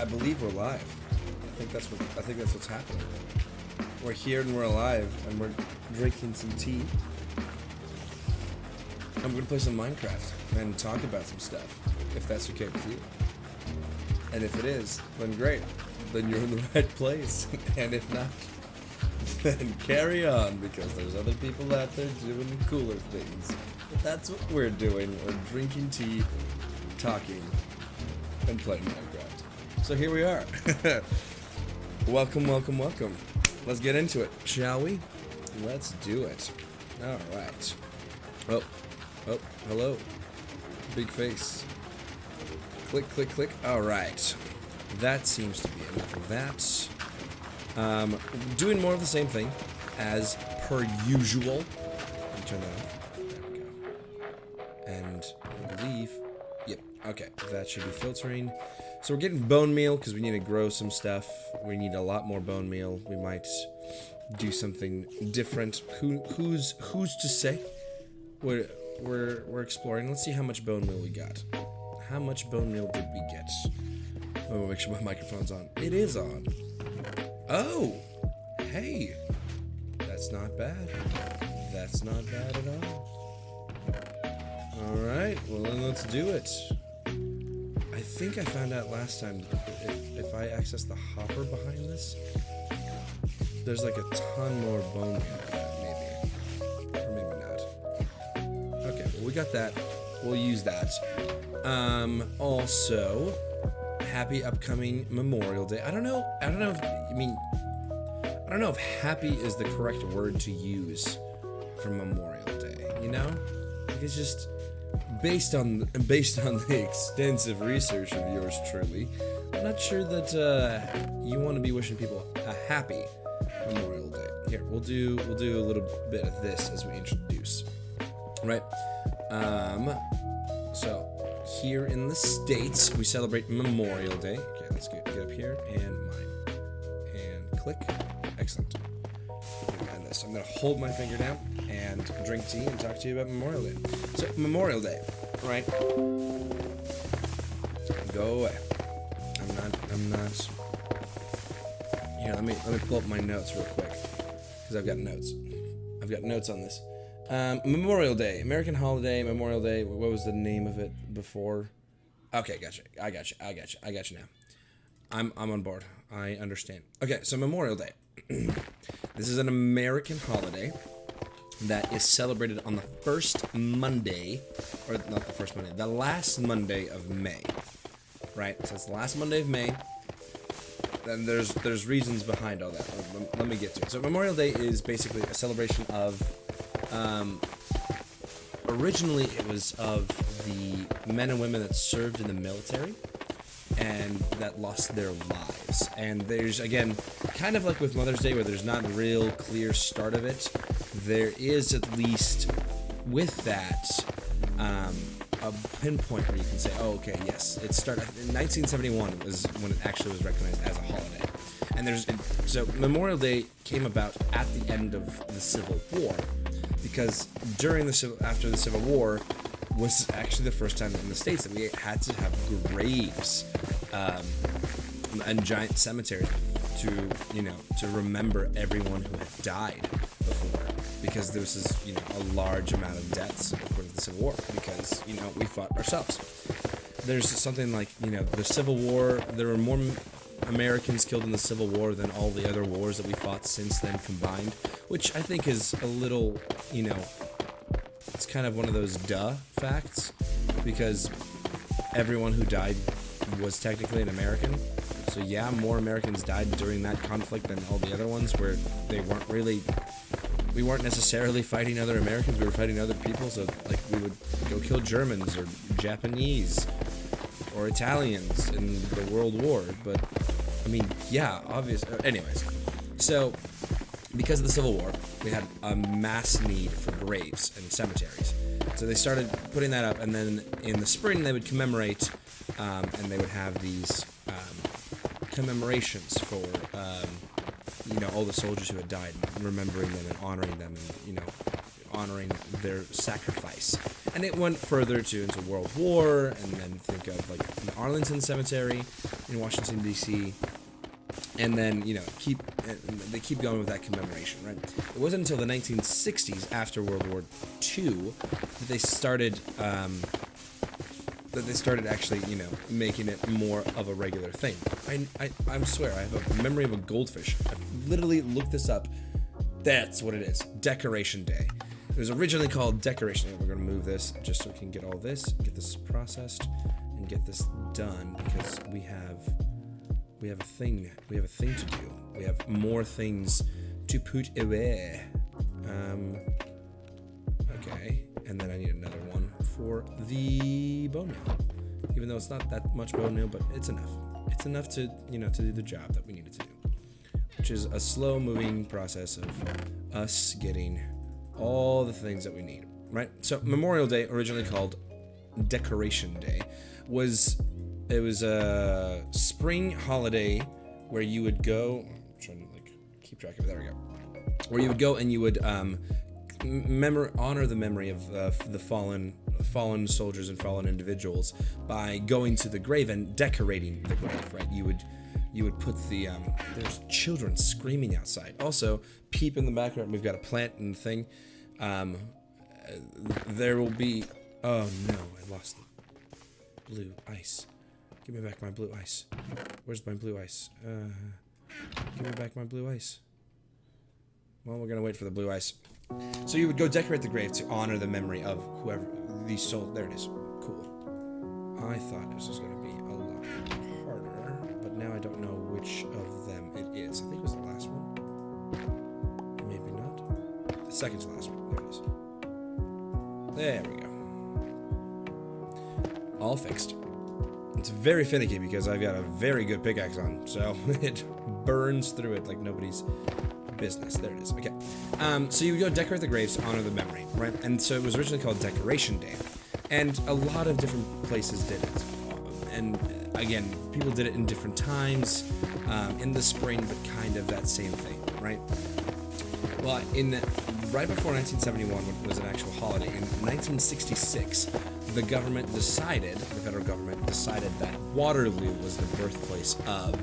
I believe we're live. I think that's what's happening. We're here and we're alive, and we're drinking some tea. I'm gonna play some Minecraft and talk about some stuff, if that's okay with you. And if it is, then great. Then you're in the right place. And if not, then carry on, because there's other people out there doing cooler things. But that's what we're doing. We're drinking tea, talking, and playing Minecraft. So here we are. Welcome, welcome, welcome. Let's get into it, shall we? Let's do it. Alright. Oh, hello. Big face. Click, click, click. Alright. That seems to be enough of that. Doing more of the same thing, as per usual. Let me turn that off. There we go. And I believe... Yep, okay. That should be filtering. So we're getting bone meal, because we need to grow some stuff. We need a lot more bone meal. We might do something different. Who's to say? We're exploring. Let's see how much bone meal we got. How much bone meal did we get? Oh, make sure my microphone's on. It is on. Oh! Hey! That's not bad. That's not bad at all. Alright, well then let's do it. I think I found out last time if I access the hopper behind this, there's like a ton more bone meal, maybe. Or maybe not. Okay, well we got that. We'll use that. Also, happy upcoming Memorial Day. I don't know if happy is the correct word to use for Memorial Day, you know? Like it's just based on the extensive research of yours truly, I'm not sure that you want to be wishing people a happy Memorial Day. Here, we'll do a little bit of this as we introduce. Right? So here in the States, we celebrate Memorial Day. Okay, let's get up here and mine. And click. Excellent. And this. I'm gonna hold my finger down and drink tea and talk to you about Memorial Day. So Memorial Day, right? Go away. I'm not. Here, let me pull up my notes real quick, because I've got notes. I've got notes on this. Memorial Day, American holiday, Memorial Day. What was the name of it before? Okay, gotcha. I got you now. I'm on board. I understand. Okay, so Memorial Day. This is an American holiday that is celebrated on the first Monday, or not the first Monday, the last Monday of May. Right? So it's the last Monday of May. And there's reasons behind all that. Let me get to it. So Memorial Day is basically a celebration of originally it was of the men and women that served in the military and that lost their lives. And there's, again, kind of like with Mother's Day, where there's not a real clear start of it, there is at least with that a pinpoint where you can say, oh, okay, yes, it started in 1971 was when it actually was recognized as a holiday. And so Memorial Day came about at the end of the Civil War, because after the Civil War was actually the first time in the States that we had to have graves and giant cemeteries to remember everyone who had died before, because there was this, a large amount of deaths according to the Civil War, because, we fought ourselves. There's something like, the Civil War, there were more Americans killed in the Civil War than all the other wars that we fought since then combined, which I think is a little, it's kind of one of those facts, because everyone who died was technically an American. So yeah, more Americans died during that conflict than all the other ones, where we weren't necessarily fighting other Americans, we were fighting other people. So like we would go kill Germans or Japanese or Italians in the World War. But I mean, yeah, obviously. Anyways, so because of the Civil War, we had a mass need for graves and cemeteries. So they started putting that up, and then in the spring they would commemorate, and they would have these commemorations for all the soldiers who had died, remembering them and honoring them, and honoring their sacrifice. And it went further into World War, and then think of like the Arlington Cemetery in Washington, D.C., and then, they keep going with that commemoration, right? It wasn't until the 1960s, after World War II, that they started actually, making it more of a regular thing. I swear, I have a memory of a goldfish. I literally looked this up. That's what it is. Decoration Day. It was originally called Decoration Day. We're going to move this just so we can get all this, get this processed, and get this done, because we have a thing to do. We have more things to put away. Okay, and then I need another one for the Bonemeal. Even though it's not that much Bonemeal, but it's enough. It's enough to, to do the job that we needed to do. Which is a slow-moving process of us getting all the things that we need, right? So Memorial Day, originally called Decoration Day, was a spring holiday where you would go. I'm trying to keep track of it. There we go. Where you would go and you would honor the memory of the fallen soldiers and fallen individuals by going to the grave and decorating the grave. Right? You would put the there's children screaming outside. Also, peep in the background. We've got a plant and thing. There will be. Oh no! I lost the blue ice. Give me back my blue ice. Where's my blue ice? Give me back my blue ice. Well, we're gonna wait for the blue ice. So you would go decorate the grave to honor the memory of whoever these souls. There it is. Cool. I thought this was gonna be a lot harder, but now I don't know which of them it is. I think it was the last one. Maybe not. The second to last one. There it is. There we go. All fixed. It's very finicky because I've got a very good pickaxe on, so it burns through it like nobody's business. There it is. Okay. So you would go decorate the graves to honor the memory, right? And so it was originally called Decoration Day. And a lot of different places did it. And again, people did it in different times, in the spring, but kind of that same thing, right? Well, right before 1971, when it was an actual holiday, in 1966, the federal government decided that Waterloo was the birthplace of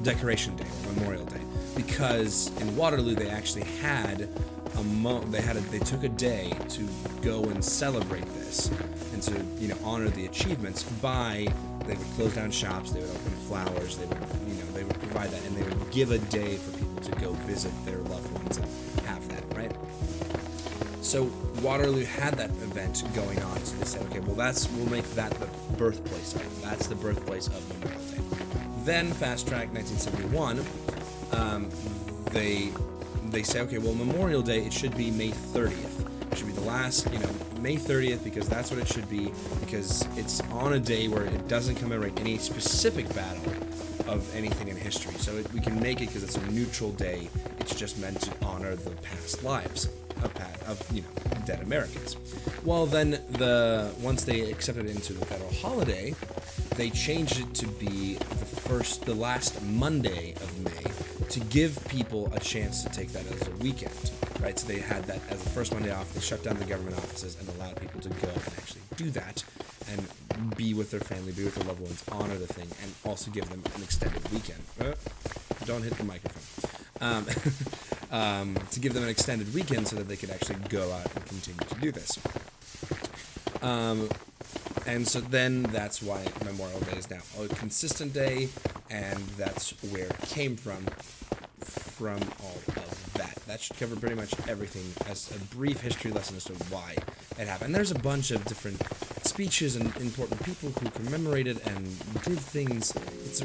Decoration Day, Memorial Day, because in Waterloo they actually had they took a day to go and celebrate this and to honor the achievements by they would close down shops, they would open flowers, they would provide that, and they would give a day for people to go visit their loved ones and have that, right? So Waterloo had that event going on, so they said, okay, well we'll make that the birthplace of it. That's the birthplace of Memorial Day. Then fast track 1971, they say, okay, well Memorial Day, it should be May 30th. It should be the last, May 30th, because that's what it should be, because it's on a day where it doesn't commemorate any specific battle of anything in history. So we can make it because it's a neutral day. It's just meant to honor the past lives of dead Americans. Well, then once they accepted it into the federal holiday, they changed it to be the last Monday of May to give people a chance to take that as a weekend, right? So they had that as the first Monday off. They shut down the government offices and allowed people to go and actually do that and be with their family, be with their loved ones, honor the thing, and also give them an extended weekend. Don't hit the microphone. To give them an extended weekend so that they could actually go out and continue to do this. And so then that's why Memorial Day is now a consistent day, and that's where it came from all of that. That should cover pretty much everything as a brief history lesson as to why it happened. There's a bunch of different speeches and important people who commemorated and did things. It's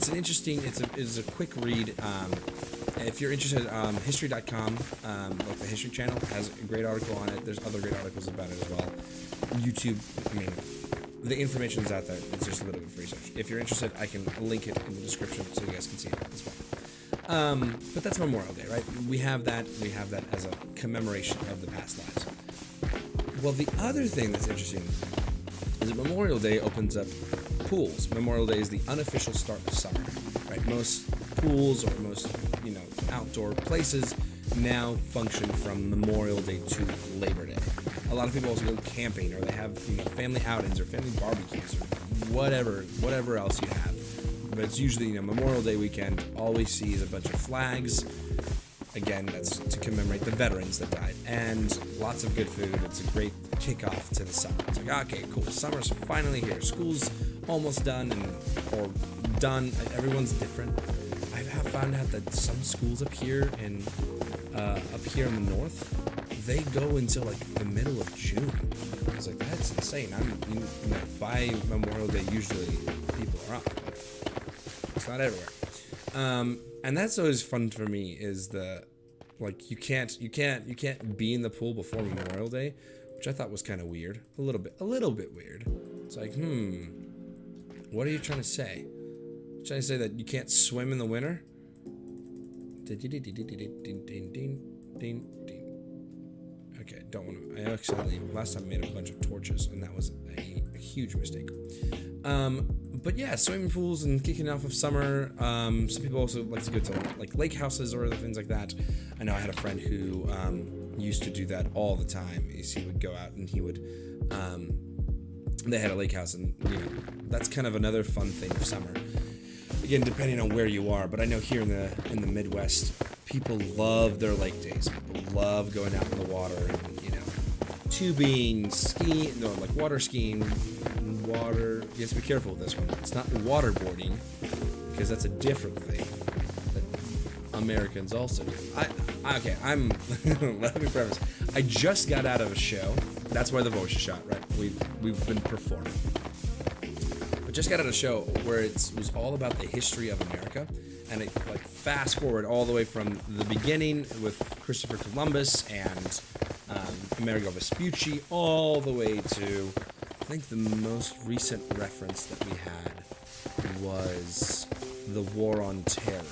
an interesting, it's a quick read. If you're interested, history.com, like the History Channel, has a great article on it. There's other great articles about it as well. YouTube, the information is out there. It's just a little bit of research. If you're interested, I can link it in the description so you guys can see it as well. But that's Memorial Day, right? We have that as a commemoration of the past lives. Well, the other thing that's interesting is that Memorial Day opens up pools. Memorial Day is the unofficial start of summer, right? Most pools or most, outdoor places now function from Memorial Day to Labor Day. A lot of people also go camping, or they have family outings or family barbecues or whatever else you have. But it's usually Memorial Day weekend. All we see is a bunch of flags. Again, that's to commemorate the veterans that died, and lots of good food. It's a great kickoff to the summer. It's like, okay, cool, summer's finally here. School's almost done, or done. Everyone's different. I have found out that some schools up here in the north, they go until like the middle of June. I was like, that's insane. By Memorial Day, usually people are up. It's not everywhere. And that's always fun for me, is the, like, you can't be in the pool before Memorial Day, which I thought was kind of weird. A little bit weird. It's like, what are you trying to say? You're trying to say that you can't swim in the winter? Okay, don't want to. I accidentally, last time I made a bunch of torches, and that was a huge mistake. But yeah, swimming pools and kicking off of summer. Some people also like to go to like lake houses or other things like that. I know I had a friend who used to do that all the time. He would go out and he would. They had a lake house, and that's kind of another fun thing of summer. Again, depending on where you are, but I know here in the Midwest, people love their lake days. People love going out in the water and tubing, skiing, like water skiing. Water, you have to be careful with this one. It's not waterboarding, because that's a different thing that Americans also do. Let me preface. I just got out of a show. That's why the voice is shot, right? We've been performing. But just got out of a show where it was all about the history of America, and it like fast forward all the way from the beginning with Christopher Columbus and Amerigo Vespucci, all the way to, I think the most recent reference that we had was the War on Terror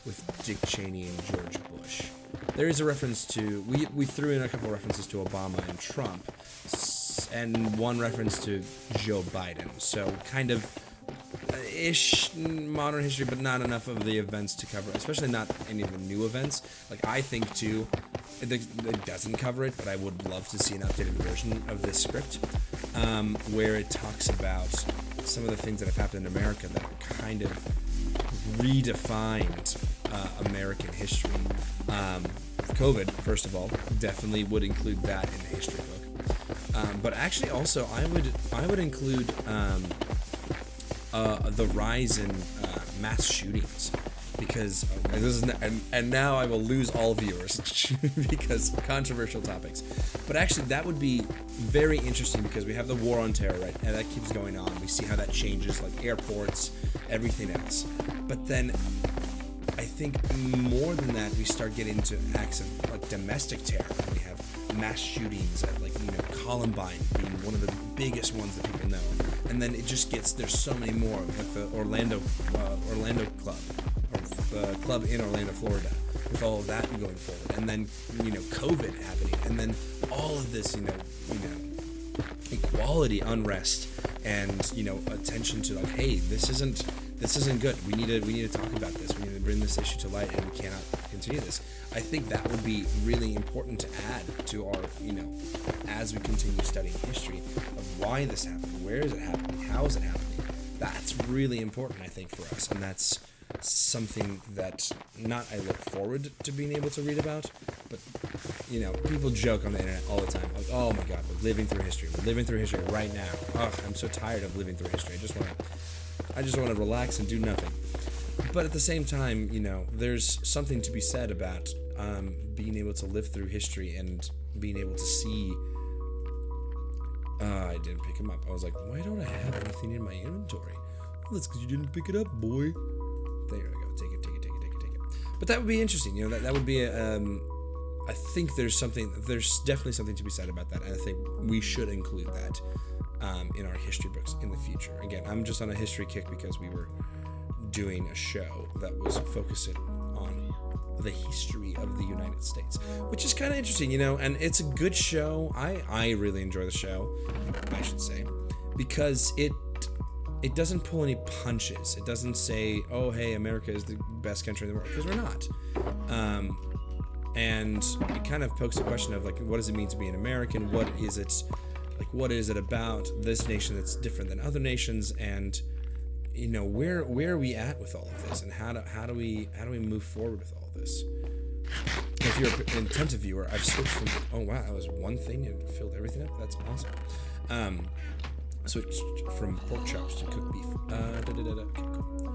with Dick Cheney and George Bush. There is a reference to, we threw in a couple references to Obama and Trump, and one reference to Joe Biden. So kind of ish modern history, but not enough of the events to cover, especially not any of the new events. Like, I think too, it doesn't cover it, but I would love to see an updated version of this script, where it talks about some of the things that have happened in America that kind of redefined American history. COVID, first of all, definitely would include that in the history book. But actually, also, I would include the rise in mass shootings, because and now I will lose all viewers because controversial topics. But actually, that would be very interesting, because we have the War on Terror, right, and that keeps going on. We see how that changes, like airports, everything else. But then I think more than that, we start getting into acts of like domestic terror. We have mass shootings at Columbine being one of the biggest ones that people know, and then it just gets, there's so many more, like the Orlando Club, or the club in Orlando, Florida, with all of that going forward, and then COVID happening, and then all of this equality unrest, and attention to like, hey, this isn't good. We need to talk about this. We need to bring this issue to light, and we cannot continue this. I think that would be really important to add to our, as we continue studying history of why this happened, where is it happening, how is it happening. That's really important, I think, for us, and that's something that not I look forward to being able to read about, but people joke on the internet all the time, like, oh my God, we're living through history right now. Ugh, I'm so tired of living through history. I just want to relax and do nothing. But at the same time, there's something to be said about being able to live through history and being able to see. I didn't pick him up. I was like, why don't I have anything in my inventory? Well, that's because you didn't pick it up, boy. There we go. Take it. But that would be interesting. That would be I think there's definitely something to be said about that, and I think we should include that in our history books in the future. Again, I'm just on a history kick because we were doing a show that was focusing on the history of the United States, which is kind of interesting, and it's a good show. I really enjoy the show, I should say, because it doesn't pull any punches. It doesn't say, oh, hey, America is the best country in the world, because we're not. and it kind of pokes the question of like, what does it mean to be an American? What is it about this nation that's different than other nations? And you know, where are we at with all of this, and how do we move forward with all of this? If you're an attentive viewer, I've switched from, oh wow, that was one thing and filled everything up. That's awesome. Switched from pork chops to cooked beef. Okay, cool.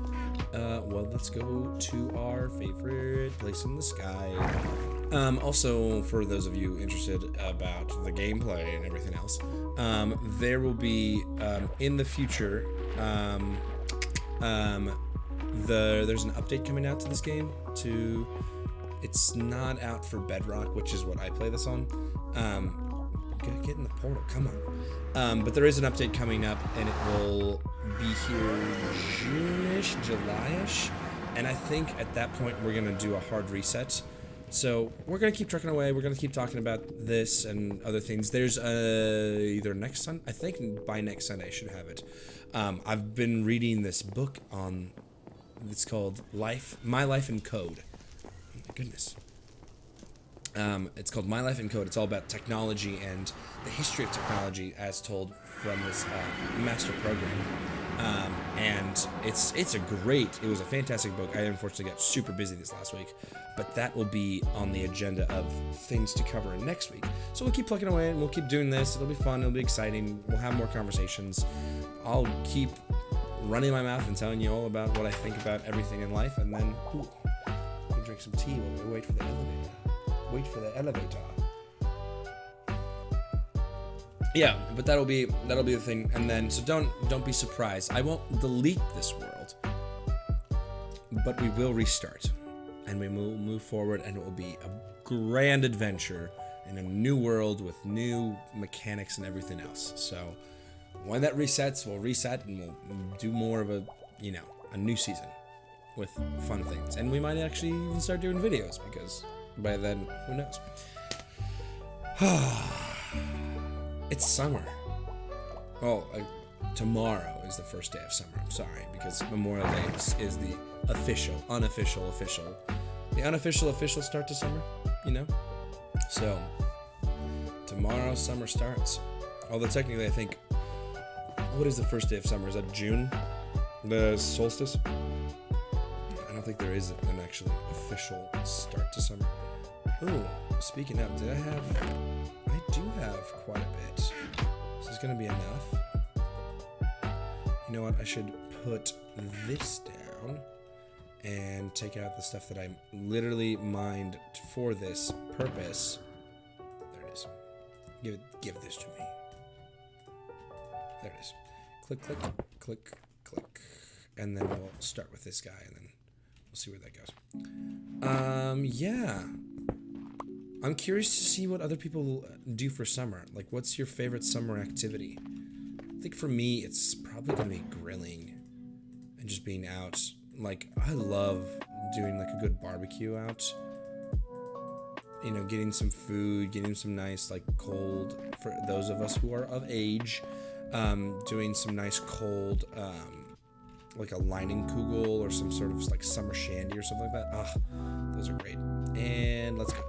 Well, let's go to our favorite place in the sky. Also, for those of you interested about the gameplay and everything else, there will be in the future there's an update coming out to this game. It's not out for Bedrock, which is what I play this on. Get in the portal, come on. But there is an update coming up, and it will be here June-ish, July-ish, and I think at that point we're gonna do a hard reset. So we're gonna keep trucking away. We're gonna keep talking about this and other things. There's either next Sunday, I think by next Sunday I should have it. I've been reading this book on. It's called My Life in Code. Oh my goodness. It's called My Life in Code. It's all about technology and the history of technology as told from this master program. And it was a fantastic book. I unfortunately got super busy this last week, but that will be on the agenda of things to cover next week. So we'll keep plugging away and we'll keep doing this. It'll be fun. It'll be exciting. We'll have more conversations. I'll keep running my mouth and telling you all about what I think about everything in life, and then we can drink some tea while we wait for the elevator. Yeah, but that'll be the thing. And then so don't be surprised. I won't delete this world, but we will restart, and we will move forward, and it will be a grand adventure in a new world with new mechanics and everything else. So when that resets, we'll reset and we'll do more of a new season with fun things, and we might actually even start doing videos, because by then, who knows? It's summer. Well, tomorrow is the first day of summer. I'm sorry, because Memorial Day is the unofficial start to summer, So, tomorrow summer starts. Although technically I think, what is the first day of summer? Is that June? The solstice? I don't think there is an actually official start to summer. Ooh, speaking of, I do have quite a bit. This is gonna be enough. You know what, I should put this down and take out the stuff that I literally mined for this purpose. There it is. Give this to me. There it is. Click, click, click, click. And then we'll start with this guy, and then we'll see where that goes. Yeah. I'm curious to see what other people do for summer. Like, what's your favorite summer activity? I think for me, it's probably gonna be grilling and just being out. Like, I love doing like a good barbecue out. Getting some food, getting some nice like cold, for those of us who are of age, doing some nice cold, like a Leinenkugel or some sort of like summer shandy or something like that. Those are great. And let's go.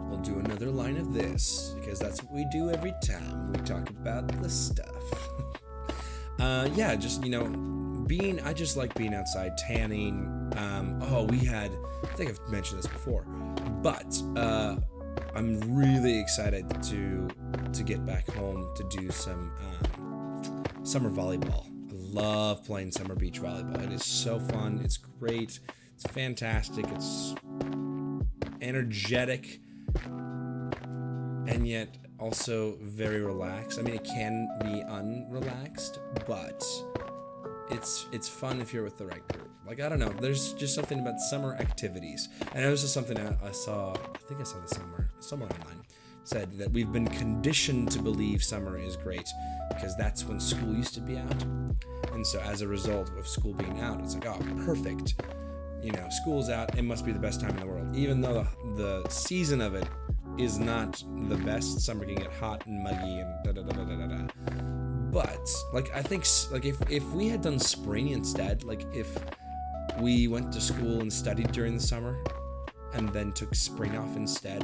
We'll do another line of this, because that's what we do every time we talk about the stuff. Yeah, just, I just like being outside, tanning. I think I've mentioned this before, but I'm really excited to get back home to do some summer volleyball. I love playing summer beach volleyball. It is so fun. It's great. It's fantastic. It's energetic, and yet also very relaxed. I mean, it can be unrelaxed, but it's fun if you're with the right group. Like, I don't know, there's just something about summer activities. And it was just something I saw this somewhere online, said that we've been conditioned to believe summer is great because that's when school used to be out. And so as a result of school being out, it's like, oh, perfect. School's out, it must be the best time in the world. Even though the season of it is not the best. Summer can get hot and muggy and da-da-da-da-da-da. But, I think, if we had done spring instead, if we went to school and studied during the summer, and then took spring off instead,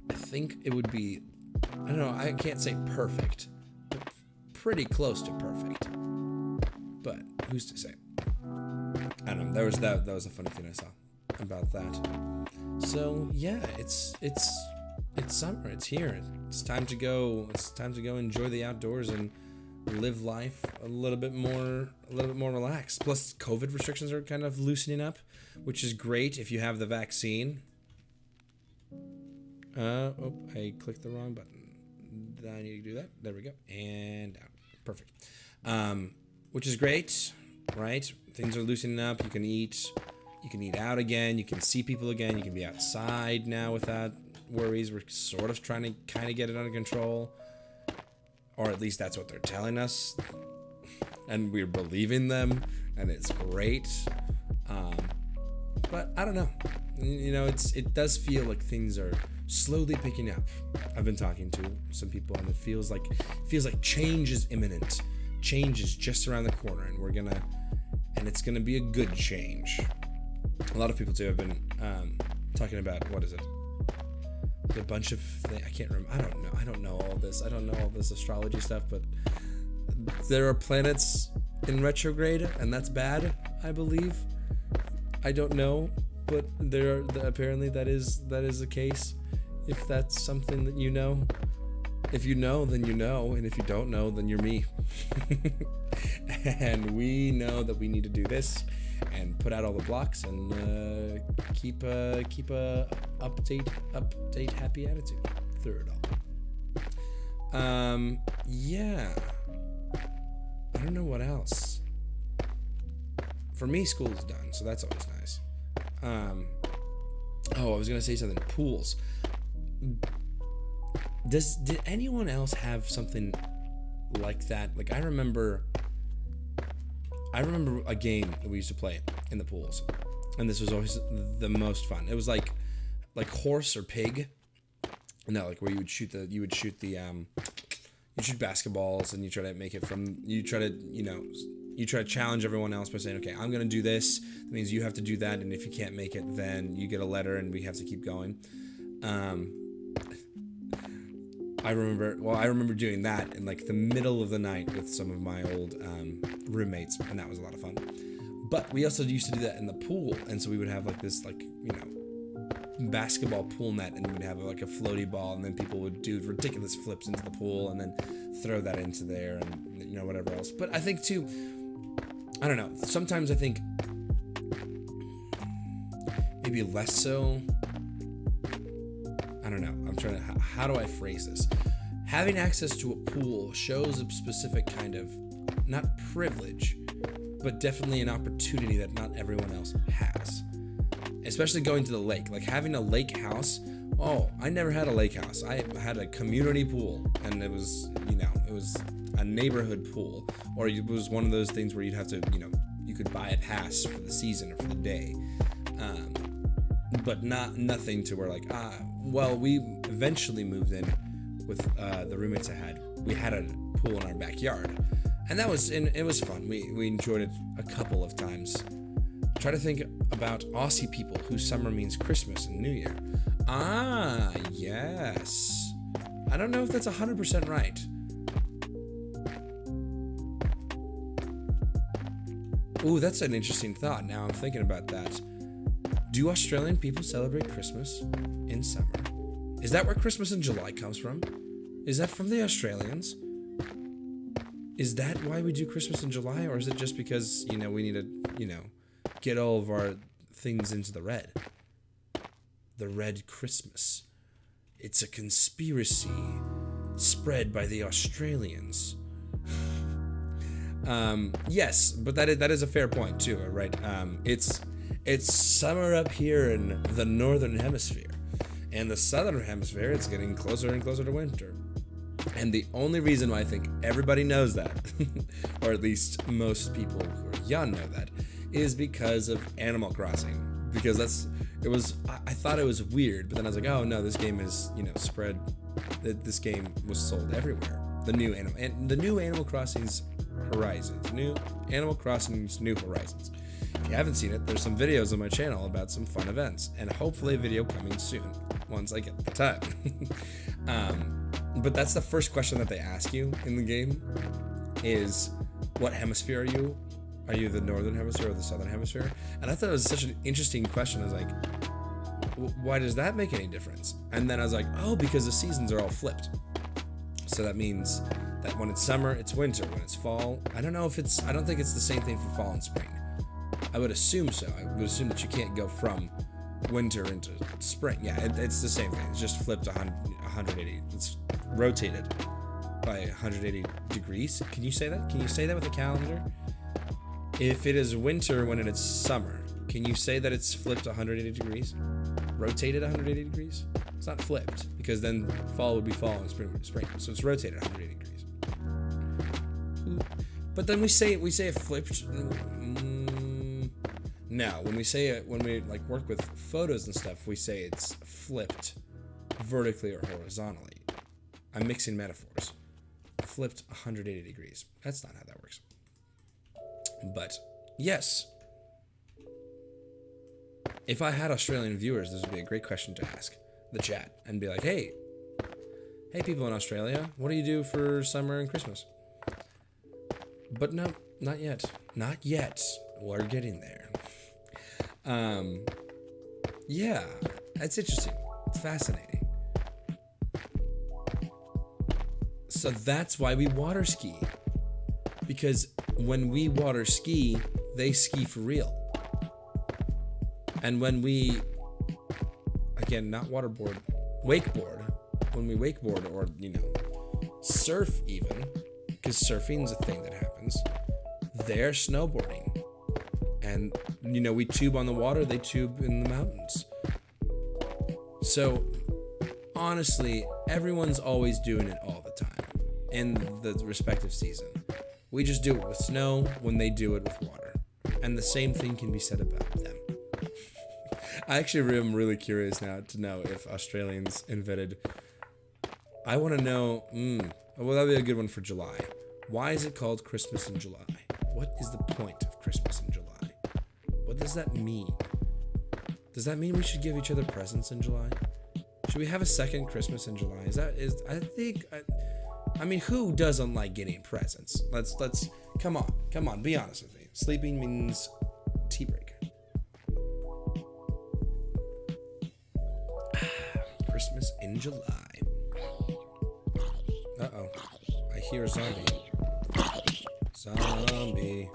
I think it would be, I don't know, I can't say perfect, but pretty close to perfect. But who's to say? I don't know. That was a funny thing I saw about that. So yeah, it's summer. It's here. It's time to go. It's time to go enjoy the outdoors and live life a little bit more relaxed. Plus, COVID restrictions are kind of loosening up, which is great if you have the vaccine. Oh, I clicked the wrong button. I need to do that. There we go. And out. Perfect. Which is great, right? Things are loosening up. You can eat out again. You can see people again. You can be outside now without worries. We're sort of trying to kind of get it under control, or at least that's what they're telling us, and we're believing them, and it's great. But I don't know. You know, it does feel like things are slowly picking up. I've been talking to some people, and it feels like change is imminent. Change is just around the corner, and it's gonna be a good change. A lot of people too have been talking about, what is it? A bunch of things. I can't remember. I don't know all this. I don't know all this astrology stuff, but there are planets in retrograde, and that's bad, I believe. I don't know, but apparently that is the case. If that's something that you know. If you know, then you know, and if you don't know, then you're me. And we know that we need to do this and put out all the blocks and keep a update happy attitude through it all. Yeah. I don't know what else. For me, school's done, so that's always nice. I was gonna say something. Pools. Did anyone else have something like that? Like I remember a game that we used to play in the pools, and this was always the most fun. It was like horse or pig. No, like where you shoot basketballs, and you try to challenge everyone else by saying, okay, I'm gonna do this. That means you have to do that, and if you can't make it, then you get a letter, and we have to keep going. I remember doing that in like the middle of the night with some of my old roommates, and that was a lot of fun. But we also used to do that in the pool, and so we would have like this basketball pool net, and we'd have like a floaty ball, and then people would do ridiculous flips into the pool and then throw that into there, and whatever else. But I think too, I don't know, sometimes I think maybe less so. I don't know. I'm trying to, how do I phrase this? Having access to a pool shows a specific kind of, not privilege, but definitely an opportunity that not everyone else has. Especially going to the lake. Like having a lake house. Oh, I never had a lake house. I had a community pool, and it was, it was a neighborhood pool, or it was one of those things where you'd have to, you could buy a pass for the season or for the day. But nothing to where like, we eventually moved in with the roommates I had. We had a pool in our backyard, and it was fun. We enjoyed it a couple of times. Try to think about Aussie people whose summer means Christmas and New Year. Ah, yes. I don't know if that's 100% right. Ooh, that's an interesting thought. Now I'm thinking about that. Do Australian people celebrate Christmas in summer? Is that where Christmas in July comes from? Is that from the Australians? Is that why we do Christmas in July? Or is it just because, we need to, get all of our things into the red? The red Christmas. It's a conspiracy spread by the Australians. Yes, but that is a fair point too, right? It's summer up here in the northern hemisphere. And the southern hemisphere, it's getting closer and closer to winter. And the only reason why I think everybody knows that, or at least most people who are young know that, is because of Animal Crossing. Because I thought it was weird, but then I was like, oh no, this game is, spread. This game was sold everywhere. The new Animal Crossing's Horizons. New Animal Crossing's New Horizons. If you haven't seen it, there's some videos on my channel about some fun events, and hopefully a video coming soon once I get the time. But that's the first question that they ask you in the game is, what hemisphere are you? Are you the northern hemisphere or the southern hemisphere? And I thought it was such an interesting question. I was like, why does that make any difference? And then I was like, oh, because the seasons are all flipped. So that means that when it's summer, it's winter. When it's fall, I don't think it's the same thing for fall and spring. I would assume so. I would assume that you can't go from winter into spring. Yeah, it's the same thing. It's just flipped 180. It's rotated by 180 degrees. Can you say that? Can you say that with a calendar? If it is winter when it's summer, can you say that it's flipped 180 degrees? Rotated 180 degrees? It's not flipped, because then fall would be fall and spring would be spring. So it's rotated 180 degrees. But then we say it flipped. No, when we say it, when we like work with photos and stuff, we say it's flipped vertically or horizontally. I'm mixing metaphors. Flipped 180 degrees. That's not how that works. But yes, if I had Australian viewers, this would be a great question to ask the chat and be like, hey people in Australia, what do you do for summer and Christmas? But no, not yet. Not yet. We're getting there. Yeah, that's interesting. It's fascinating. So that's why we water ski. Because when we water ski, they ski for real. And when we, again, not waterboard, wakeboard, when we wakeboard or, surf even, because surfing's a thing that happens, they're snowboarding. And, we tube on the water, they tube in the mountains. So, honestly, everyone's always doing it all the time in the respective season. We just do it with snow when they do it with water. And the same thing can be said about them. I actually am really curious now to know if Australians invented... I want to know... well, that'd be a good one for July. Why is it called Christmas in July? What is the point of Christmas in July? What does that mean? Does that mean we should give each other presents in July? Should we have a second Christmas in July? I mean, who doesn't like getting presents? Let's come on, be honest with me. Sleeping means tea break. Christmas in July. Uh-oh. I hear a zombie. Zombie.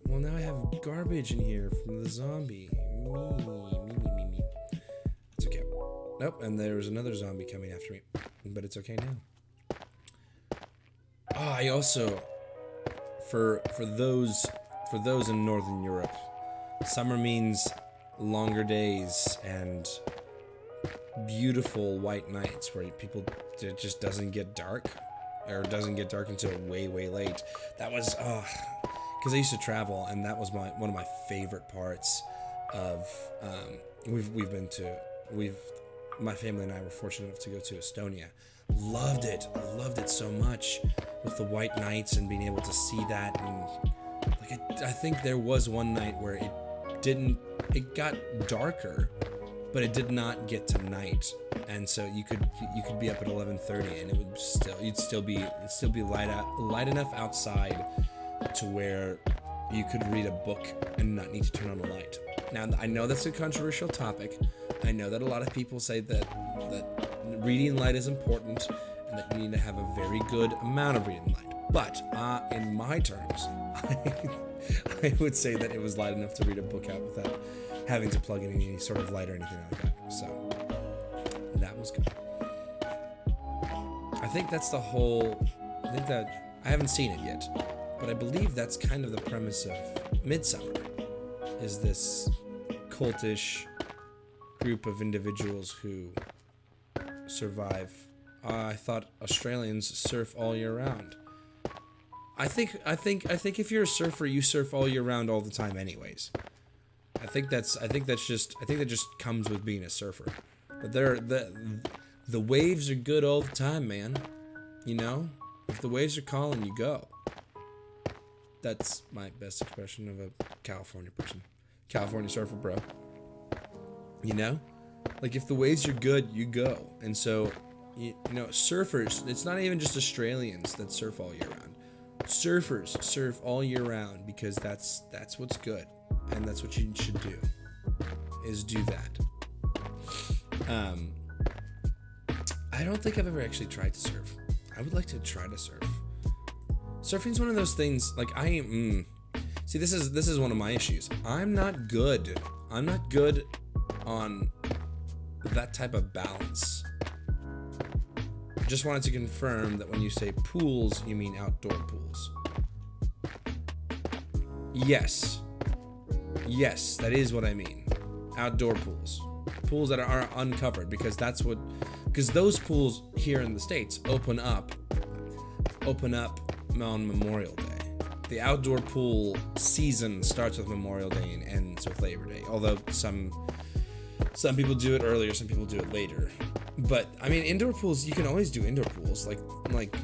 Well, now I have garbage in here from the zombie. Me. It's okay. Nope, and there's another zombie coming after me. But it's okay now. I also, for those in Northern Europe, summer means longer days and beautiful white nights where it just doesn't get dark, or doesn't get dark until way late. That was because I used to travel, and that was one of my favorite parts of my family and I were fortunate enough to go to Estonia. Loved it. I loved it so much with the white nights and being able to see that. And I think there was one night where it got darker, but it did not get to night. And so you could be up at 11:30 and it'd still be light enough outside to where you could read a book and not need to turn on a light. Now, I know that's a controversial topic. I know that a lot of people say that reading light is important and that you need to have a very good amount of reading light. But in my terms, I would say that it was light enough to read a book out without having to plug in any sort of light or anything like that. So that was good. I think that's the whole... I think that... I haven't seen it yet, but I believe that's kind of the premise of Midsummer, is this cultish group of individuals who survive. I thought Australians surf all year round. I think if you're a surfer, you surf all year round all the time anyways. I think that just comes with being a surfer. But the waves are good all the time, man. If the waves are calling, you go. That's my best expression of a California person. California surfer, bro. You know? Like, if the waves are good, you go. And so, you know, surfers, it's not even just Australians that surf all year round. Surfers surf all year round because that's what's good. And that's what you should do, is do that. I don't think I've ever actually tried to surf. I would like to try to surf. Surfing's one of those things, like, see, this is one of my issues. I'm not good on that type of balance. Just wanted to confirm that when you say pools, you mean outdoor pools. Yes, that is what I mean. Outdoor pools. Pools that are uncovered, because those pools here in the States open up on Memorial Day. The outdoor pool season starts with Memorial Day and ends with Labor Day. Although some people do it earlier, some people do it later. But I mean, indoor pools, you can always do indoor pools, like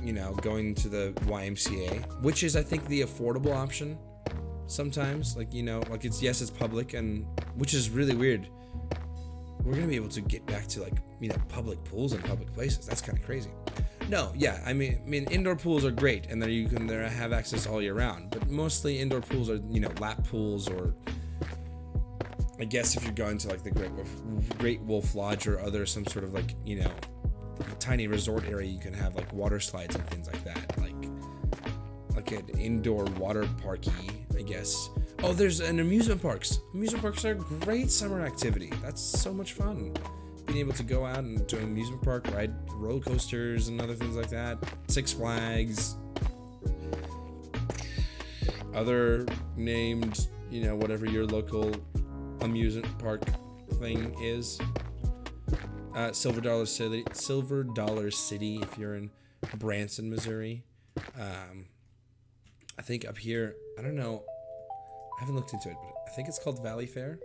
you know, going to the YMCA, which is, I think, the affordable option. Sometimes, like, you know, like, it's public, and which is really weird. We're gonna be able to get back to, like, you know, public pools in public places. That's kind of crazy. No, yeah, I mean, indoor pools are great, and you can have access all year round. But mostly indoor pools are, you know, lap pools, or I guess if you're going to, like, the Great Wolf Lodge or other some sort of, like, you know, tiny resort area, you can have, like, water slides and things like that, like an indoor water parky, I guess. Oh, there's amusement parks. Amusement parks are a great summer activity. That's so much fun. Being able to go out and to an amusement park, ride roller coasters and other things like that. Six Flags. Other named, you know, whatever your local amusement park thing is. Silver Dollar City if you're in Branson, Missouri. I think up here, I don't know, I haven't looked into it, but I think it's called Valley Fair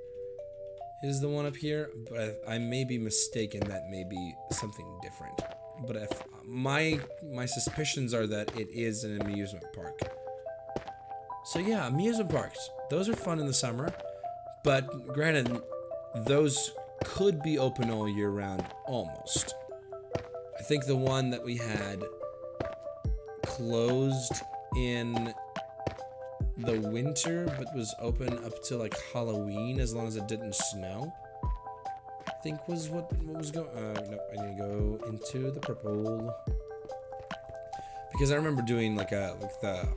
is the one up here, but I may be mistaken. That may be something different. But if my suspicions are that it is an amusement park. So yeah, amusement parks, those are fun in the summer, but granted, those could be open all year round almost. I think the one that we had closed in the winter, but was open up to, like, Halloween, as long as it didn't snow, I think was what was going. Nope, I need to go into the purple, because I remember doing like the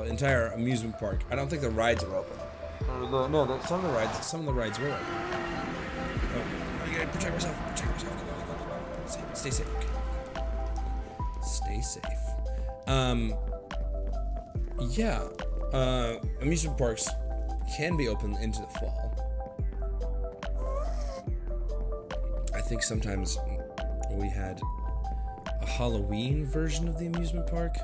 entire amusement park. I don't think the rides were open. Some of the rides were open. Oh, I gotta protect myself. Stay safe. Okay. Stay safe. Yeah. Amusement parks can be open into the fall. I think sometimes we had a Halloween version of the amusement park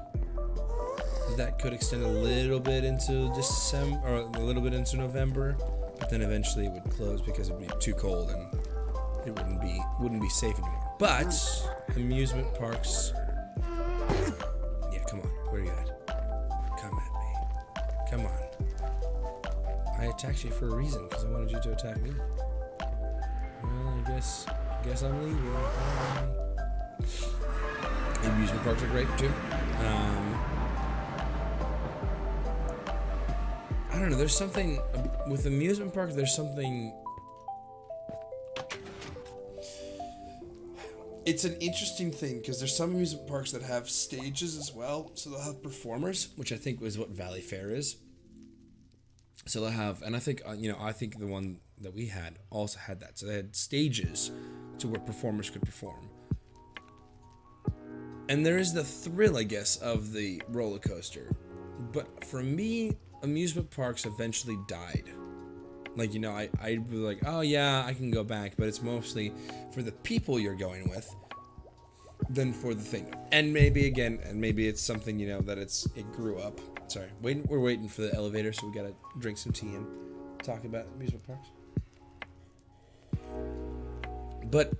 that could extend a little bit into December, or a little bit into November, but then eventually it would close because it would be too cold and it wouldn't be safe anymore. But amusement parks, yeah, come on, where are you at? Come at me. Come on. I attacked you for a reason, because I wanted you to attack me. Well, I guess I'm leaving. Bye. Amusement parks are great too. I don't know. There's something with amusement parks. There's something. It's an interesting thing, because there's some amusement parks that have stages as well, so they'll have performers, which I think is what Valley Fair is. So they'll have, and I think I think the one that we had also had that. So they had stages to where performers could perform. And there is the thrill, I guess, of the roller coaster. But for me, amusement parks eventually died. Like, I was like, oh yeah, I can go back, but it's mostly for the people you're going with than for the thing. And maybe it's something, that it grew up. Sorry, we're waiting for the elevator, so we gotta drink some tea and talk about amusement parks. But,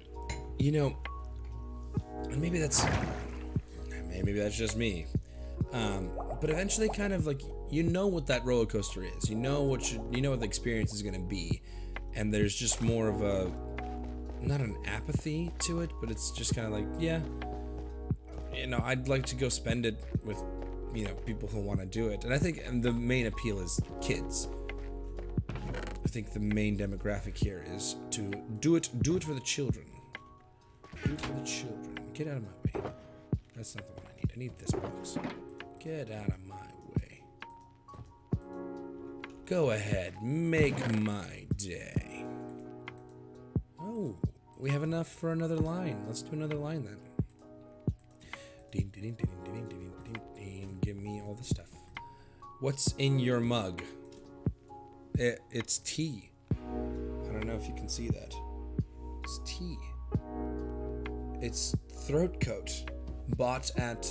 and maybe that's just me. but eventually kind of like, you know what that roller coaster is. You know what the experience is going to be. And there's just more of a, not an apathy to it, but it's just kind of like, yeah, I'd like to go spend it with, people who want to do it. And I think the main appeal is kids. I think the main demographic here is to do it for the children. Do it for the children. Get out of my way. That's not the one I need. I need this box. Get out of my way. Go ahead, make my day. Oh, we have enough for another line. Let's do another line then. Ding, ding, ding, ding, ding, ding, ding, ding. Give me all the stuff. What's in your mug? It's tea. I don't know if you can see that. It's tea. It's throat coat. Bought at...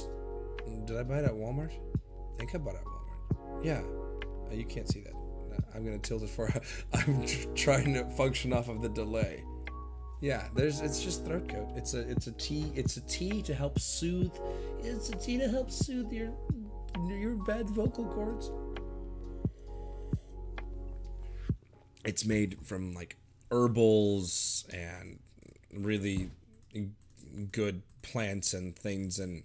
Did I buy it at Walmart? I think I bought it at Walmart. Yeah. You can't see that. I'm going to tilt it for... I'm trying to function off of the delay. Yeah, it's just throat coat. It's a tea to help soothe. It's a tea to help soothe your bad vocal cords. It's made from like herbals and really good plants and things, and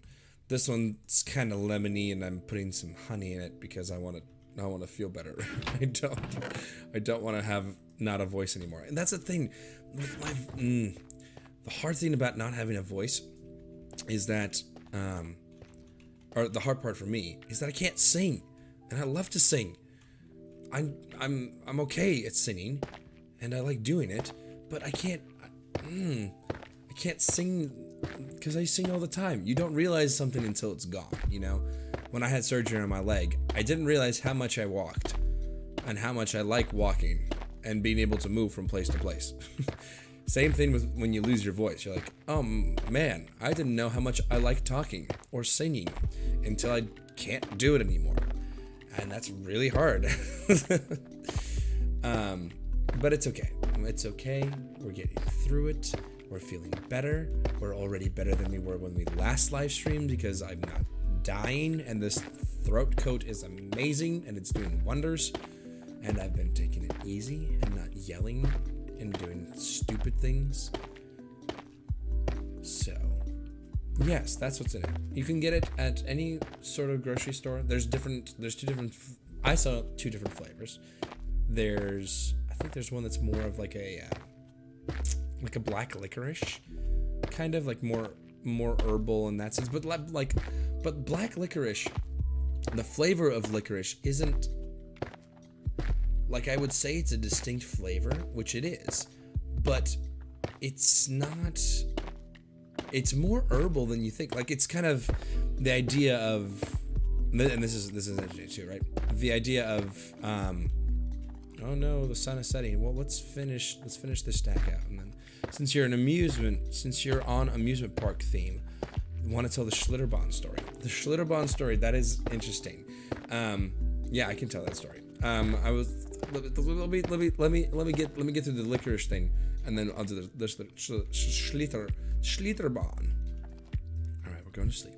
this one's kind of lemony, and I'm putting some honey in it because I want to feel better. I don't want to have not a voice anymore. And that's the thing with the hard thing about not having a voice is that or the hard part for me is that I can't sing, and I love to sing. I'm okay at singing, and I like doing it, but I can't sing because I sing all the time. You don't realize something until it's gone, When I had surgery on my leg, I didn't realize how much I walked and how much I like walking and being able to move from place to place. Same thing with when you lose your voice. You're like, oh man, I didn't know how much I like talking or singing until I can't do it anymore. And that's really hard. But it's okay. It's okay. We're getting through it. We're feeling better. We're already better than we were when we last live streamed because I'm not dying, and this throat coat is amazing and it's doing wonders. And I've been taking it easy and not yelling and doing stupid things. So, yes, that's what's in it. You can get it at any sort of grocery store. I saw two different flavors. I think there's one that's more of like a black licorice, kind of like more herbal in that sense. But black licorice, the flavor of licorice isn't like, I would say it's a distinct flavor, which it is, but it's not. It's more herbal than you think. Like, it's kind of the idea of, and this is interesting too, right? The idea of, oh no, the sun is setting. Well, let's finish this stack out, and then since you're on amusement park theme, I want to tell the Schlitterbahn story. The Schlitterbahn story, that is interesting. Yeah, I can tell that story. Let me get through the licorice thing, and then I'll do the Schlitterbahn. All right, we're going to sleep.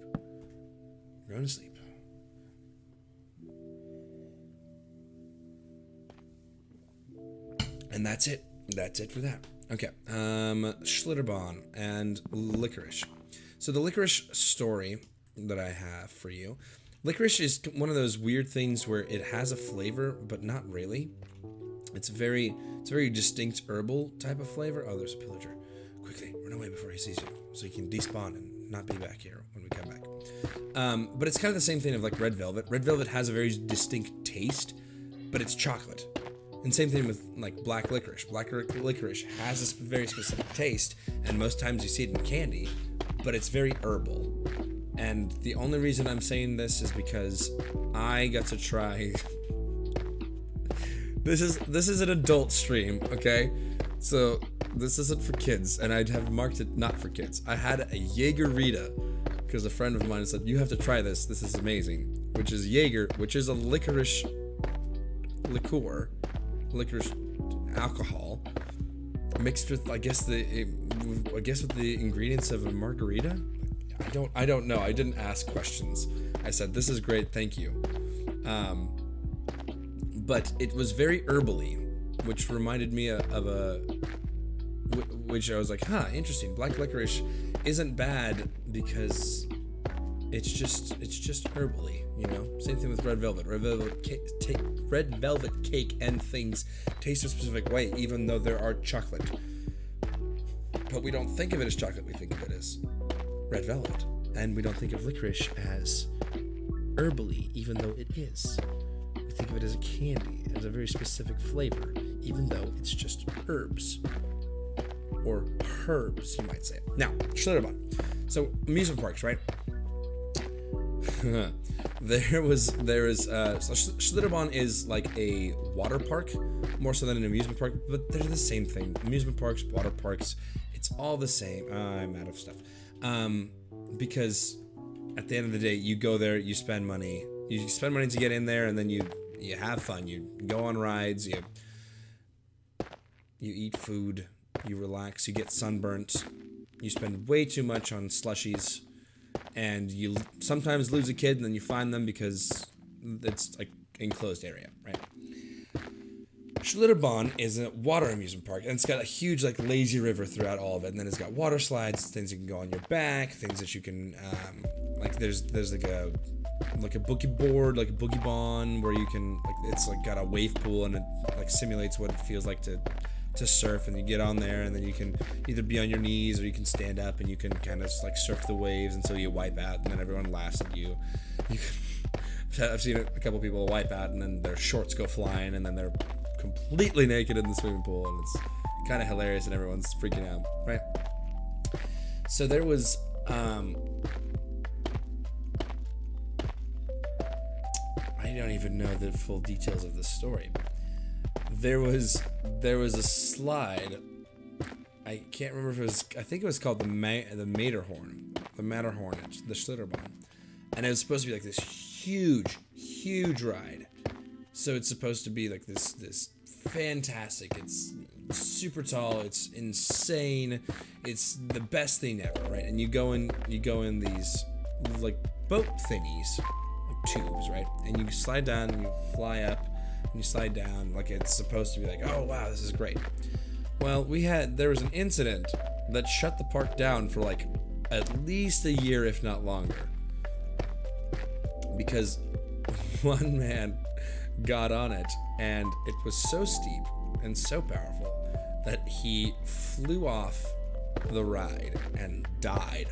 And that's it. That's it for that. Okay. Schlitterbahn and licorice. So the licorice story that I have for you. Licorice is one of those weird things where it has a flavor, but not really. It's a very distinct herbal type of flavor. Oh, there's a pillager. Quickly, run away before he sees you, so you can despawn and not be back here when we come back. But it's kind of the same thing of like red velvet. Red velvet has a very distinct taste, but it's chocolate. And same thing with like black licorice. Black licorice has this very specific taste, and most times you see it in candy, but it's very herbal. And the only reason I'm saying this is because I got to try. This is an adult stream, okay? So this isn't for kids, and I'd have marked it not for kids. I had a Jaegerita because a friend of mine said, you have to try this. This is amazing. Which is Jaeger, which is a licorice alcohol mixed with, I guess with the ingredients of a margarita. I don't know. I didn't ask questions. I said, this is great, thank you. But it was very herbally, which reminded me of which I was like, huh, interesting. Black licorice isn't bad because it's just herbally, you know. Same thing with red velvet. Red velvet cake and things taste a specific way, even though there are chocolate. But we don't think of it as chocolate. We think of it as red velvet, and we don't think of licorice as herbally, even though it is. We think of it as a candy, as a very specific flavor, even though it's just herbs. Or herbs, you might say. Now, Schlitterbahn. So, amusement parks, right? There is so Schlitterbahn is like a water park, more so than an amusement park, but they're the same thing. Amusement parks, water parks, it's all the same. I'm out of stuff. Because at the end of the day, you go there, you spend money. You spend money to get in there, and then you have fun. You go on rides, you eat food, you relax, you get sunburnt, you spend way too much on slushies, and you sometimes lose a kid, and then you find them because it's like enclosed area, right? Schlitterbahn is a water amusement park, and it's got a huge like lazy river throughout all of it, and then it's got water slides, things you can go on your back, things that you can like there's like a boogie board, like a boogie bond, where you can like it's like got a wave pool, and it like simulates what it feels like to surf, and you get on there, and then you can either be on your knees or you can stand up, and you can kind of like surf the waves until you wipe out, and then everyone laughs at you. I've seen a couple people wipe out, and then their shorts go flying, and then they're completely naked in the swimming pool, and it's kind of hilarious, and everyone's freaking out, right? So there was I don't even know the full details of the story. There was a slide. I can't remember if it was. I think it was called the Matterhorn, the Schlitterbahn, and it was supposed to be like this huge ride. So it's supposed to be like this fantastic. It's super tall. It's insane. It's the best thing ever, right? And you go in these like boat thingies, like tubes, right? And you slide down, and you fly up. And you slide down like it's supposed to be like, oh wow, this is great. Well, there was an incident that shut the park down for like at least a year, if not longer, because one man got on it, and it was so steep and so powerful that he flew off the ride and died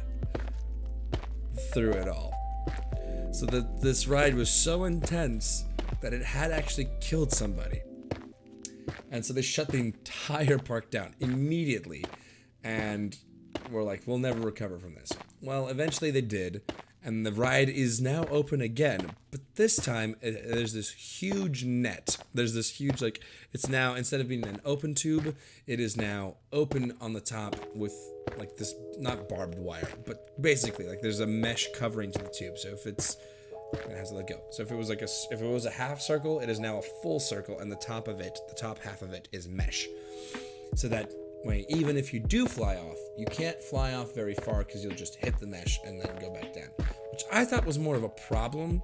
through it all. So this ride was so intense that it had actually killed somebody. And so they shut the entire park down immediately, and were like, we'll never recover from this. Well, eventually they did, and the ride is now open again, but this time there's this huge net. There's this huge, like, it's now, instead of being an open tube, it is now open on the top with like this, not barbed wire, but basically like there's a mesh covering to the tube. So if it has to let go. So if it was a half circle, it is now a full circle, and the top half of it is mesh. So that way, even if you do fly off, you can't fly off very far because you'll just hit the mesh and then go back down. Which I thought was more of a problem,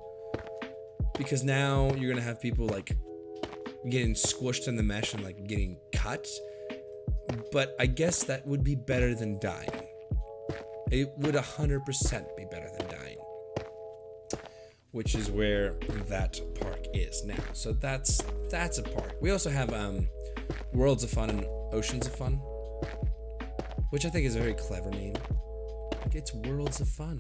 because now you're gonna have people like getting squished in the mesh and like getting cut. But I guess that would be better than dying. It would 100% be better than dying. Which is where that park is now. So that's a park. We also have Worlds of Fun and Oceans of Fun, which I think is a very clever name. Like, it's Worlds of Fun.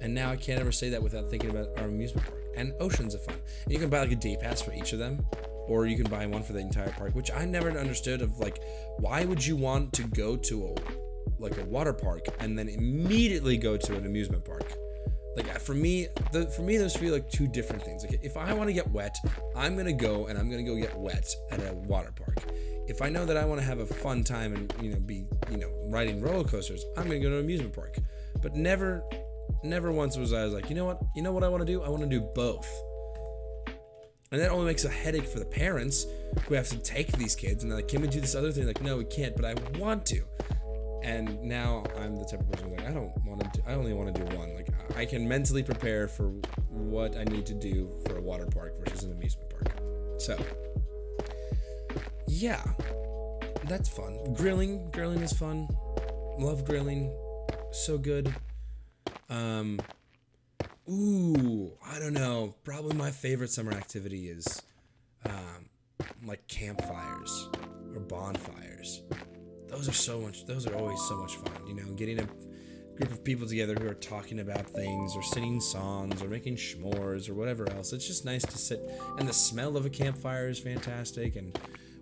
And now I can't ever say that without thinking about our amusement park. And Oceans of Fun. And you can buy like a day pass for each of them, or you can buy one for the entire park, which I never understood of, like, why would you want to go to a water park and then immediately go to an amusement park? Like, for me, those feel like two different things. Like, if I want to get wet, I'm gonna go get wet at a water park. If I know that I want to have a fun time and be riding roller coasters, I'm gonna go to an amusement park. But never once was I like, you know what I want to do? I want to do both. And that only makes a headache for the parents who have to take these kids, and they're like, can we do this other thing? Like, no, we can't, but I want to. And now I'm the type of person who's like, I only want to do one. Like, I can mentally prepare for what I need to do for a water park versus an amusement park. So, yeah, that's fun. Grilling is fun. Love grilling. So good. Ooh, I don't know. Probably my favorite summer activity is, like campfires or bonfires. Those are always so much fun. You know, getting a group of people together who are talking about things or singing songs or making s'mores or whatever else. It's just nice to sit, and the smell of a campfire is fantastic.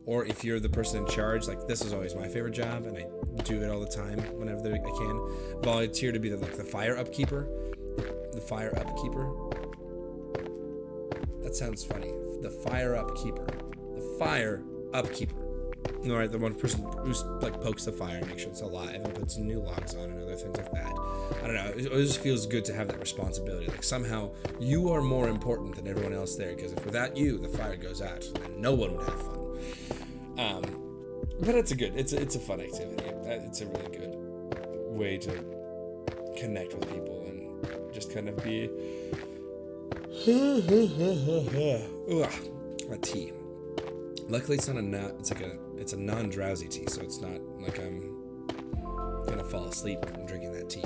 Or if you're the person in charge, like this is always my favorite job, and I do it all the time whenever I can. Volunteer to be the fire upkeeper. The fire upkeeper. That sounds funny. The fire upkeeper. The fire upkeeper. All right, the one person who like pokes the fire and makes sure it's alive and puts new logs on and other things like that. I don't know. It just feels good to have that responsibility. Like somehow you are more important than everyone else there, because if without you the fire goes out, then no one would have fun. But it's a fun activity. It's a really good way to connect with people and just kind of be. A tea. Luckily, it's not a nut. It's a non-drowsy tea, so it's not like I'm gonna fall asleep from drinking that tea.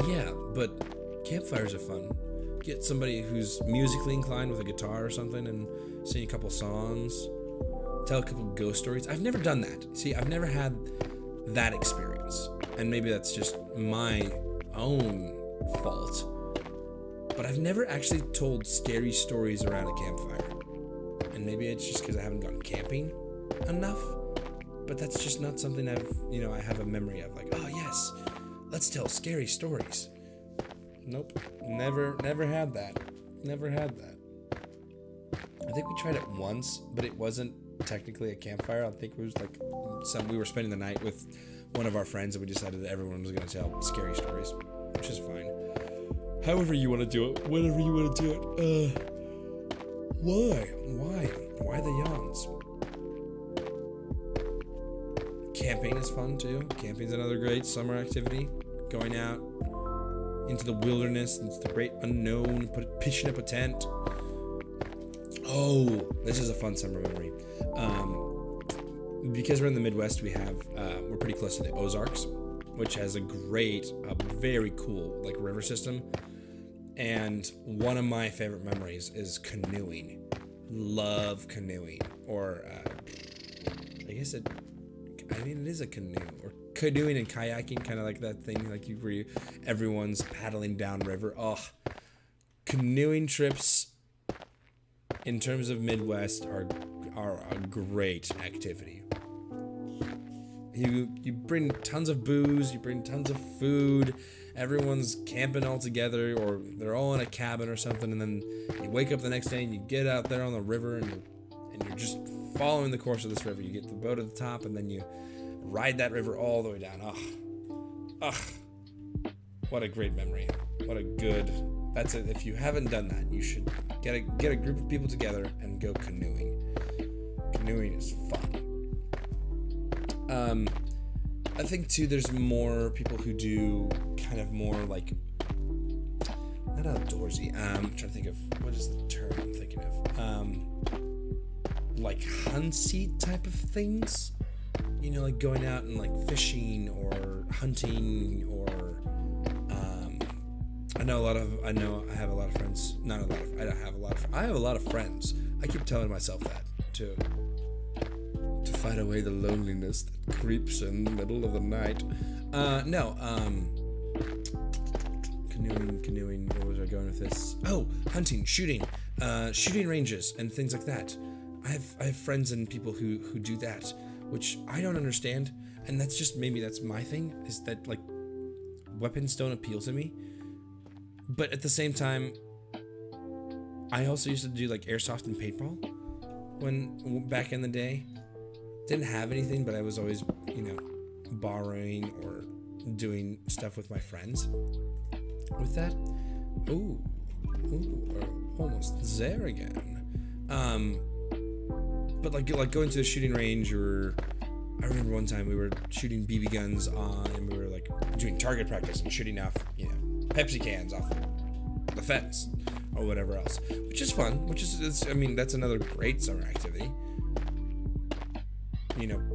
Yeah, but campfires are fun. Get somebody who's musically inclined with a guitar or something and sing a couple songs, tell a couple ghost stories. I've never done that. See, I've never had that experience, and maybe that's just my own fault. But I've never actually told scary stories around a campfire. And maybe it's just because I haven't gone camping enough, but that's just not something I have a memory of. Like, oh yes, let's tell scary stories. Nope, never had that. Never had that. I think we tried it once, but it wasn't technically a campfire. I think it was like we were spending the night with one of our friends, and we decided that everyone was going to tell scary stories, which is fine. However you want to do it, whatever you want to do it. Why the yawns? Camping is fun too. Camping's another great summer activity. Going out into the wilderness, into the great unknown, pitching up a tent. Oh, this is a fun summer memory. Because we're in the Midwest, we're pretty close to the Ozarks, which has a very cool like river system. And one of my favorite memories is canoeing. Love canoeing. Or, it is a canoe. Or canoeing and kayaking, kind of like that thing, like where everyone's paddling down river. Oh, canoeing trips in terms of Midwest are a great activity. You bring tons of booze, you bring tons of food, everyone's camping all together, or they're all in a cabin or something, and then you wake up the next day and you get out there on the river and you're just following the course of this river. You get the boat at the top and then you ride that river all the way down. What a great memory. That's it. If you haven't done that, you should get a group of people together and go canoeing. Canoeing is fun. I think too there's more people who do kind of more like, not outdoorsy, I'm trying to think of, what is the term I'm thinking of, like huntsy type of things, like going out and like fishing or hunting, or I have a lot of friends, I have a lot of friends, I keep telling myself that to fight away the loneliness that creeps in the middle of the night. Canoeing, where was I going with this? Oh, hunting, shooting ranges and things like that. I have friends and people who do that, which I don't understand, and maybe that's my thing, is that like weapons don't appeal to me. But at the same time, I also used to do like airsoft and paintball back in the day. Didn't have anything, but I was always, borrowing or doing stuff with my friends. With that, almost there again. But like going to the shooting range or I remember one time we were shooting BB guns and we were like doing target practice and shooting off, Pepsi cans off the fence or whatever else, which is fun. I mean, that's another great summer activity.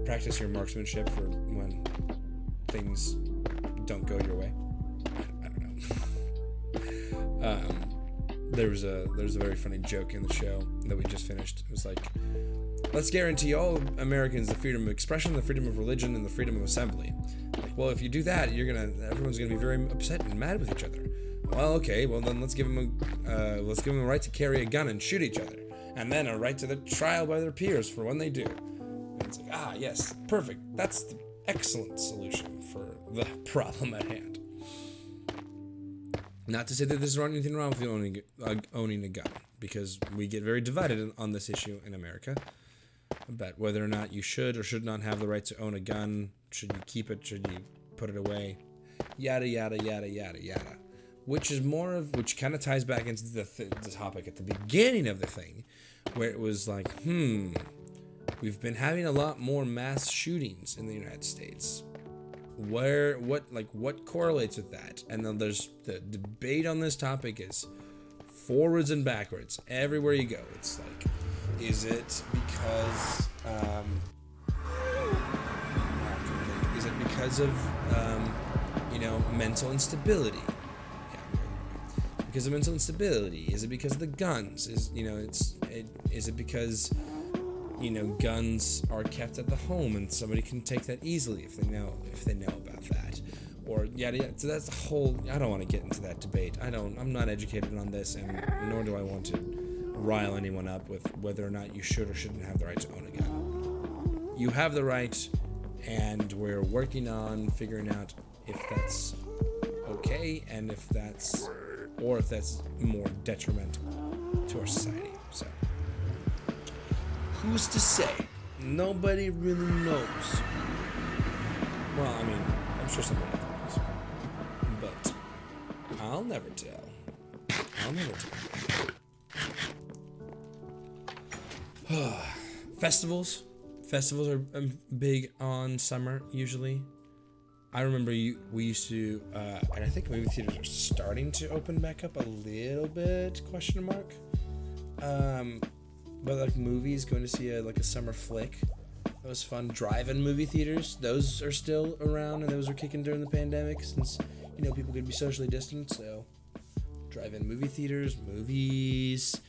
Practice your marksmanship for when things don't go your way. I don't know. There was a very funny joke in the show that we just finished. It was like, let's guarantee all Americans the freedom of expression, the freedom of religion, and the freedom of assembly. Like, well, if you do that, everyone's gonna be very upset and mad with each other. Well, okay, well then let's give them a right to carry a gun and shoot each other, and then a right to the trial by their peers for when they do. And it's like, yes, perfect. That's the excellent solution for the problem at hand. Not to say that there's anything wrong with owning a gun, because we get very divided on this issue in America about whether or not you should or should not have the right to own a gun. Should you keep it? Should you put it away? Yada yada yada yada yada. Which kind of ties back into the topic at the beginning of the thing, where it was like, we've been having a lot more mass shootings in the United States. What correlates with that? And then there's the debate on this topic is forwards and backwards. Everywhere you go, it's like, is it because of mental instability? Because of mental instability? Is it because of the guns? Is it because guns are kept at the home and somebody can take that easily if they know about that, or yada yada. So that's the whole. I don't want to get into that debate. I'm not educated on this, and nor do I want to rile anyone up with whether or not you should or shouldn't have the right to own a gun. You have the right, and we're working on figuring out if that's okay, and if that's more detrimental to our society. So. Who's to say? Nobody really knows. Well, I mean, I'm sure somebody knows. But I'll never tell. Festivals. Festivals are big on summer, usually. I remember we used to, and I think movie theaters are starting to open back up a little bit, question mark. But like movies, going to see a summer flick, that was fun. Drive-in movie theaters, those are still around, and those were kicking during the pandemic since people could be socially distant. So drive-in movie theaters, movies,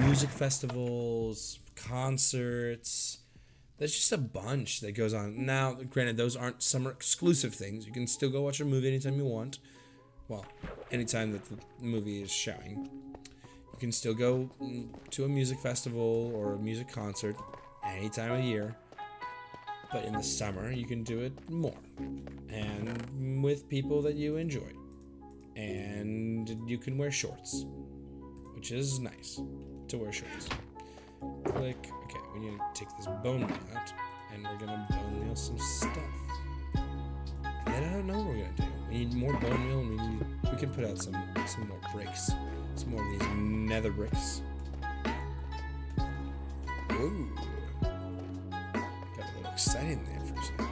music festivals, concerts. There's just a bunch that goes on. Now, granted, those aren't summer exclusive things. You can still go watch a movie anytime you want. Well, anytime that the movie is showing. You can still go to a music festival or a music concert any time of year. But in the summer, you can do it more. And with people that you enjoy. And you can wear shorts. Which is nice to wear shorts. Click. Okay, we need to take this bonemeal out. And we're going to bonemeal some stuff. And then I don't know what we're going to do. We need more bonemeal, and we can put out some more bricks. Some more of these nether bricks. Ooh. Got a little excited there for a second.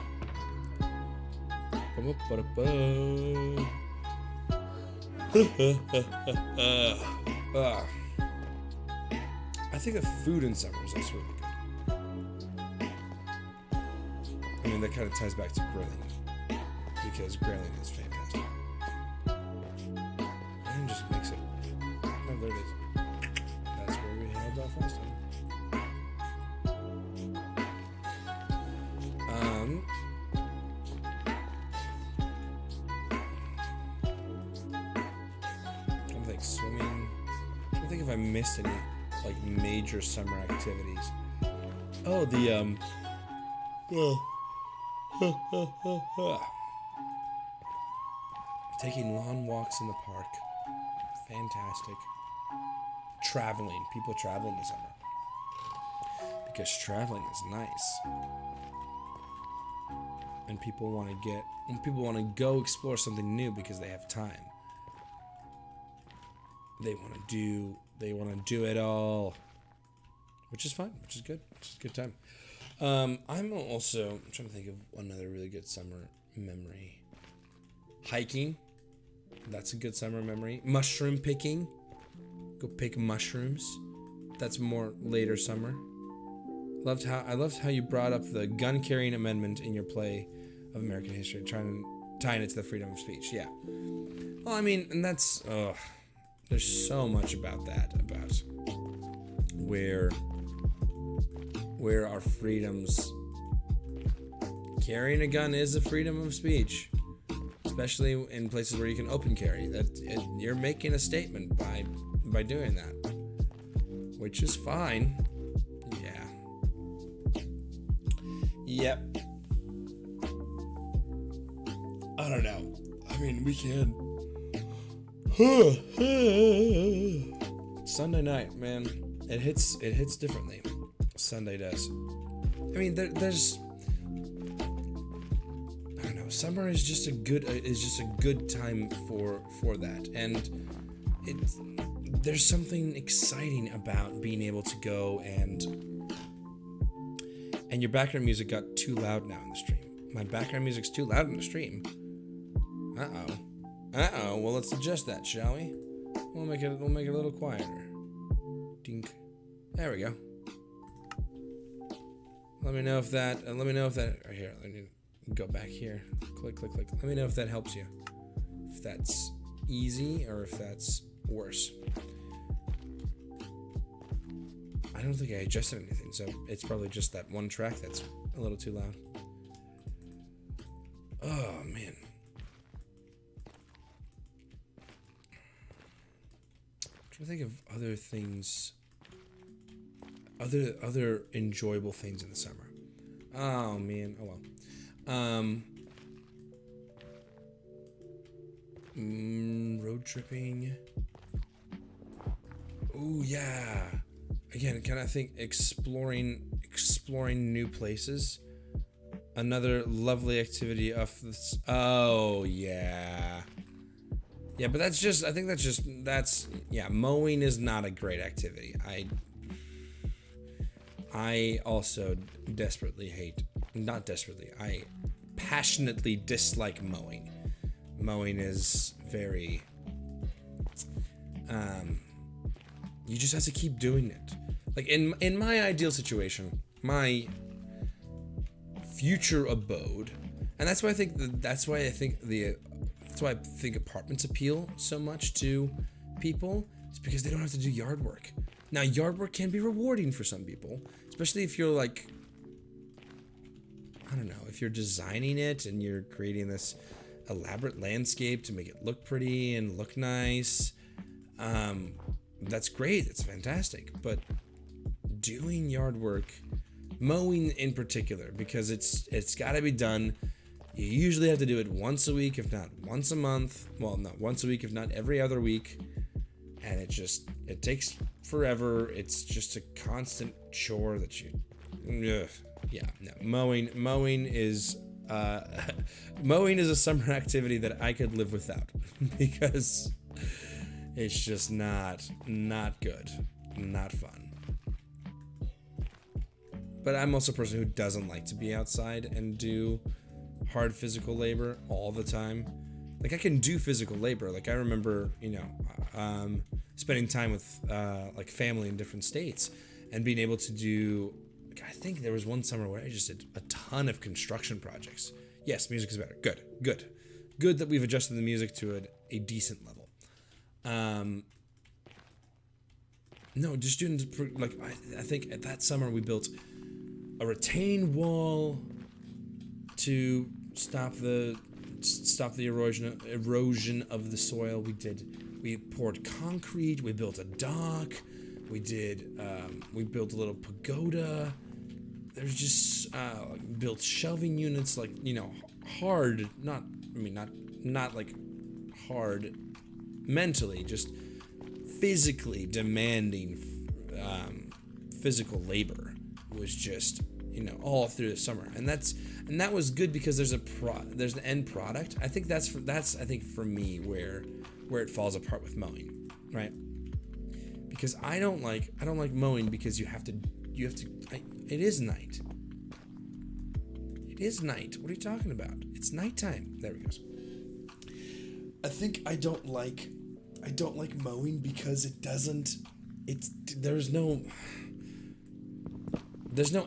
I think the food in summer is also really good. I mean, that kind of ties back to grilling. Because grilling is fantastic. And just makes it... Oh, there it is. That's where we held off last time. I think swimming... I don't think if I missed any, major summer activities. Oh, the, taking long walks in the park. Fantastic. Traveling. People travel in the summer. Because traveling is nice. And people want to go explore something new because they have time. They want to do it all. which is fine, which is good, which is a good time. I'm trying to think of another really good summer memory. Hiking, that's a good summer memory. Mushroom picking, go pick mushrooms. That's more later summer. I loved how you brought up the gun carrying amendment in your play of American history, tying it to the freedom of speech. Yeah. Well, I mean, and that's there's so much about that, about where our freedoms. Carrying a gun is a freedom of speech, especially in places where you can open carry. You're making a statement by doing that, which is fine. Yeah. Yep. I don't know. I mean, we can. Sunday night, man, it hits differently. Sunday does. I mean, there's. I don't know. Summer is just a good time for that, and there's something exciting about being able to go and your background music got too loud now in the stream. My background music's too loud in the stream. Uh-oh. Well, let's adjust that, shall we? We'll make it a little quieter. Dink. There we go. Let me know if that. Here, let me go back here. Click. Let me know if that helps you. If that's easy or if that's worse. I don't think I adjusted anything, so it's probably just that one track that's a little too loud. Oh man. I'm trying to think of other things, other enjoyable things in the summer. Oh man. Oh well. Road tripping. Oh yeah. Again, kind of think exploring new places. Another lovely activity of this. Oh yeah. Yeah, but mowing is not a great activity. I also I passionately dislike mowing. Mowing is very, you just have to keep doing it. Like in my ideal situation, my future abode, and that's why I think apartments appeal so much to people. It's because they don't have to do yard work. Now, yard work can be rewarding for some people, especially if you're like, I don't know, if you're designing it and you're creating this elaborate landscape to make it look pretty and look nice. That's great. That's fantastic. But doing yard work, mowing in particular, because it's got to be done. You usually have to do it once a week, if not once a month. Well, not once a week, if not every other week. And it takes forever. It's just a constant chore that mowing is mowing is a summer activity that I could live without because it's just not good, not fun. But I'm also a person who doesn't like to be outside and do hard physical labor all the time. Like, I can do physical labor. Like, I remember, spending time with like family in different states and being able to do. Like, I think there was one summer where I just did a ton of construction projects. Yes, music is better. Good that we've adjusted the music to a decent level. No, just doing like I think at that summer we built a retaining wall to stop the erosion of the soil. We poured concrete. We built a dock. We built a little pagoda. There's just built shelving units, like, hard, not like hard mentally, just physically demanding physical labor. It was just, all through the summer. And that was good because there's an end product. I think that's for me where it falls apart with mowing, right? Because I don't like mowing because you have to you have to. It is night. It is night. What are you talking about? It's nighttime. There we go. I think I don't like mowing because it doesn't. There's no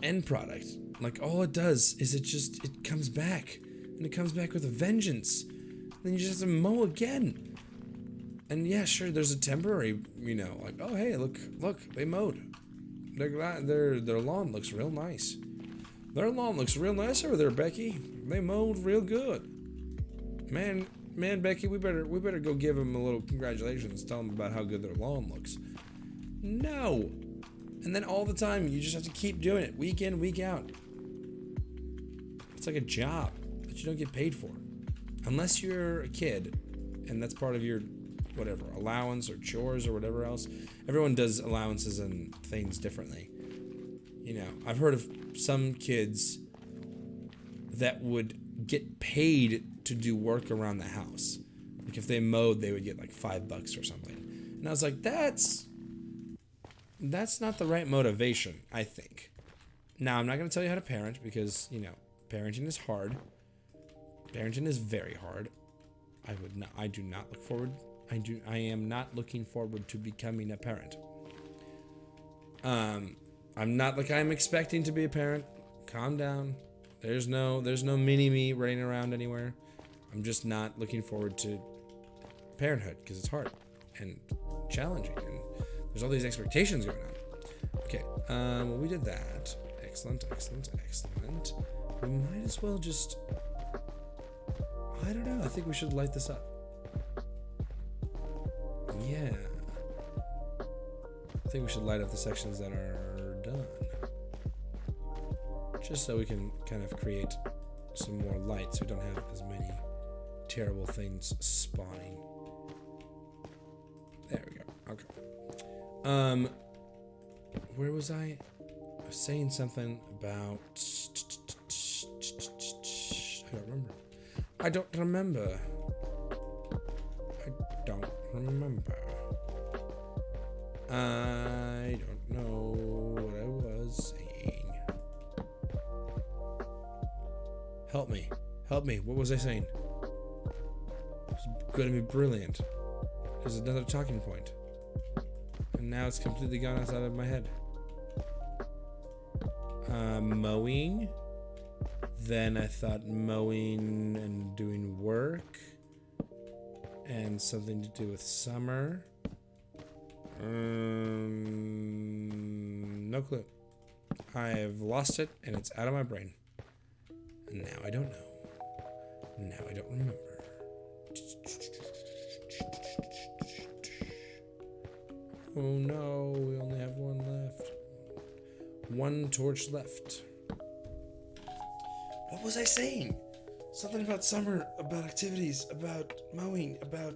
end product. Like, all it does is it comes back, and it comes back with a vengeance. Then you just have to mow again. And yeah, sure, there's a temporary, like, oh hey, look, they mowed. Their lawn looks real nice. Their lawn looks real nice over there, Becky. They mowed real good. Man, Becky, we better go give them a little congratulations. Tell them about how good their lawn looks. No. And then all the time, you just have to keep doing it, week in, week out. It's like a job that you don't get paid for. Unless you're a kid, and that's part of your, whatever, allowance or chores or whatever else. Everyone does allowances and things differently. I've heard of some kids that would get paid to do work around the house. Like, if they mowed, they would get like $5 or something. And I was like, that's not the right motivation, I think. Now, I'm not going to tell you how to parent because, parenting is hard. Parenting is very hard. I am not looking forward to becoming a parent. I'm not like I'm expecting to be a parent. Calm down. There's no mini me running around anywhere. I'm just not looking forward to parenthood because it's hard and challenging, and there's all these expectations going on. Okay, well, we did that. Excellent. We might as well just, I don't know, I think we should light this up. Yeah. I think we should light up the sections that are done. Just so we can kind of create some more light so we don't have as many terrible things spawning. There we go. Okay. Where was I? I was saying something about... I don't remember. I don't know what I was saying. Help me. What was I saying? It's going to be brilliant. There's another talking point. And now it's completely gone outside of my head. Mowing. Then I thought mowing and doing work. And something to do with summer. No clue. I've lost it and it's out of my brain. And now I don't know. Now I don't remember. Oh no, we only have one left. One torch left. What was I saying? Something about summer, about activities, about mowing, about...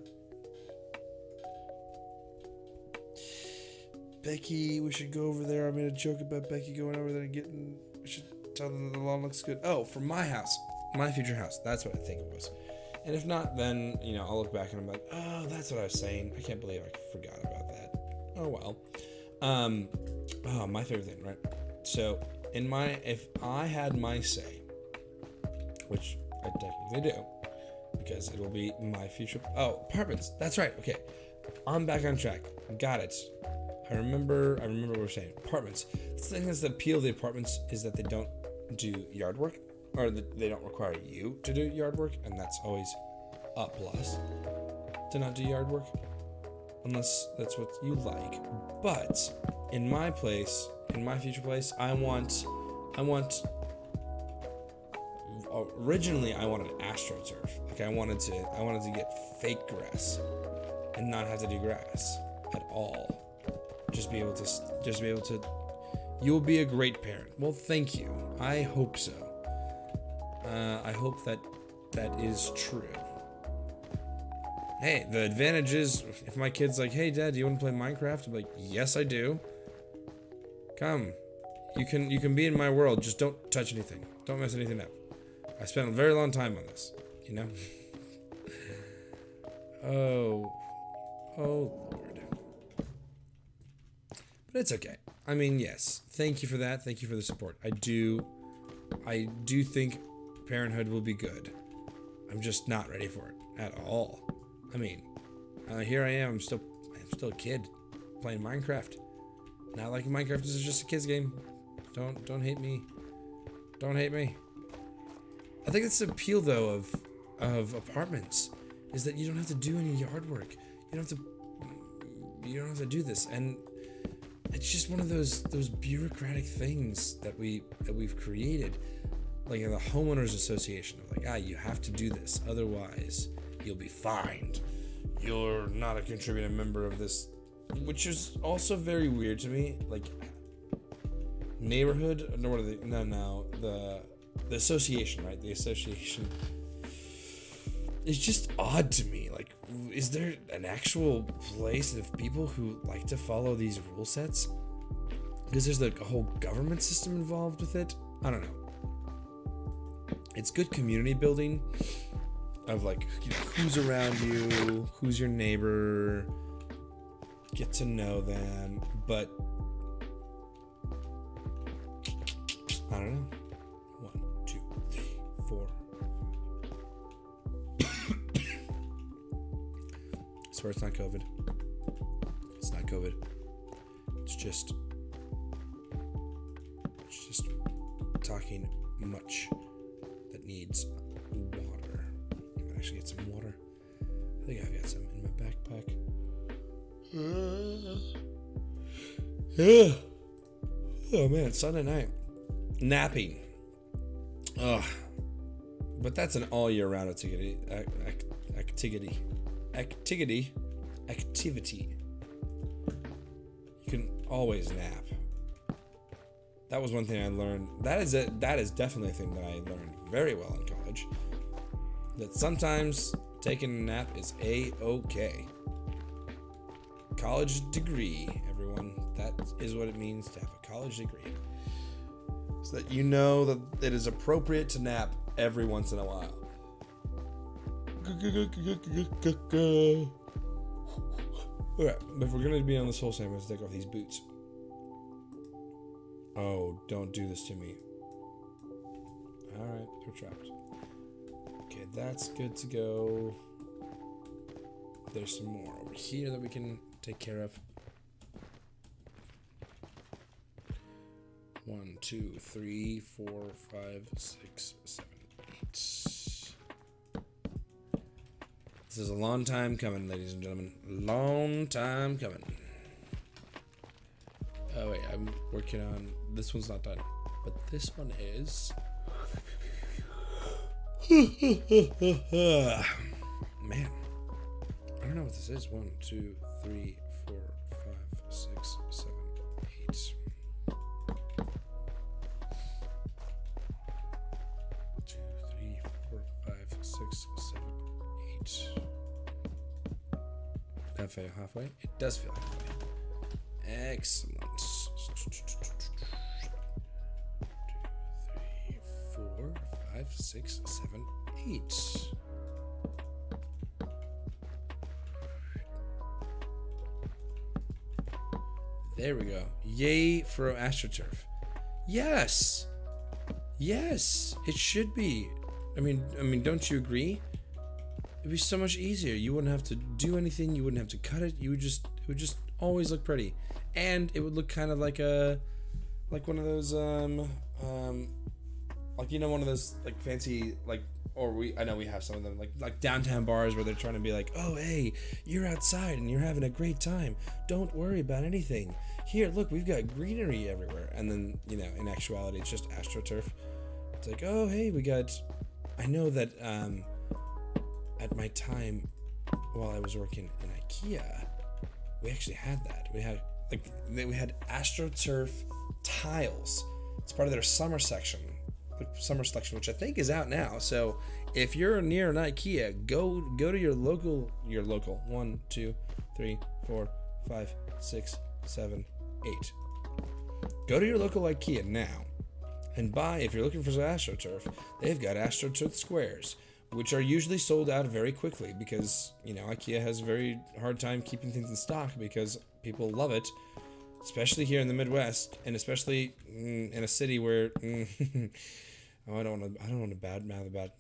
Becky, we should go over there. I made a joke about Becky going over there and getting... We should tell them that the lawn looks good. Oh, for my house. My future house. That's what I think it was. And if not, then, I'll look back and I'm like, oh, that's what I was saying. I can't believe I forgot about that. Oh, well. Oh, my favorite thing, right? So, if I had my say, which I technically do, because it will be my future... Oh, apartments. That's right. Okay. I'm back on track. Got it. I remember what we were saying. Apartments. The thing is, the appeal of the apartments is that they don't do yard work, or they don't require you to do yard work, and that's always a plus to not do yard work, unless that's what you like. But in my place, in my future place, I want. Originally, I wanted AstroTurf. Like I wanted to get fake grass, and not have to do grass at all. Just be able to. You will be a great parent. Well, thank you. I hope so. I hope that is true. Hey, the advantage is if my kid's like, "Hey, Dad, do you want to play Minecraft?" I'm like, "Yes, I do. Come, you can be in my world. Just don't touch anything. Don't mess anything up." I spent a very long time on this, Oh Lord. But it's okay. I mean, yes. Thank you for that. Thank you for the support. I do think parenthood will be good. I'm just not ready for it at all. I mean, here I am. I'm still a kid playing Minecraft. Not liking Minecraft. This is just a kid's game. Don't hate me. Don't hate me. I think that's the appeal though of apartments, is that you don't have to do any yard work. You don't have to do this, and it's just one of those bureaucratic things that we've created, like in the homeowners association, of like, you have to do this, otherwise you'll be fined. You're not a contributing member of this, which is also very weird to me. Like neighborhood, no, what are they? No, the association, right? The association. It's just odd to me. Like, is there an actual place of people who like to follow these rule sets? Because there's like a whole government system involved with it. I don't know. It's good community building of like, who's around you, who's your neighbor, get to know them, but I don't know. 1, 2, 3, 4. I swear it's not COVID. It's not COVID. It's just talking much that needs water. I might actually get some water. I think I've got some in my backpack. Oh man, it's Sunday night. Napping. Ugh. But that's an all year round activity. You can always nap. That was one thing I learned. That is definitely a thing that I learned very well in college. That sometimes taking a nap is a-okay. College degree, everyone. That is what it means to have a college degree. So that you know that it is appropriate to nap every once in a while. Okay, if we're gonna be on this whole segment, let's take off these boots. Oh, don't do this to me. Alright, they're trapped. Okay, that's good to go. There's some more over here that we can take care of. 1, 2, 3, 4, 5, 6, 7, 8. This is a long time coming, ladies and gentlemen. Long time coming. Oh wait, I'm working on... This one's not done. But this one is... Man. I don't know what this is. 1, 2, 3, 4, 5, 6, 7, 8. 2, 3, 4, 5, 6, 7, 8. That feel halfway? It does feel halfway. Excellent. 2, 3, 4, 5, 6, 7, 8. There we go. Yay for AstroTurf. Yes. Yes, it should be. I mean, don't you agree? It'd be so much easier. You wouldn't have to do anything. You wouldn't have to cut it. It would just always look pretty, and it would look kind of like one of those like, you know, one of those like fancy, like, I know we have some of them, like downtown bars where they're trying to be like, oh hey, you're outside and you're having a great time. Don't worry about anything. Here, look, we've got greenery everywhere. And then, you know, in actuality, it's just AstroTurf. It's like, oh hey, I know that at my time while I was working in IKEA, we actually had that. We had AstroTurf tiles. It's part of their summer selection, which I think is out now. So if you're near an IKEA, go to your local 1, 2, 3, 4, 5, 6, 7, 8. Go to your local IKEA now and buy, if you're looking for some AstroTurf, they've got AstroTurf squares, which are usually sold out very quickly because, you know, IKEA has a very hard time keeping things in stock because people love it. especially here in the Midwest, and especially in a city where oh, I don't want to badmouth about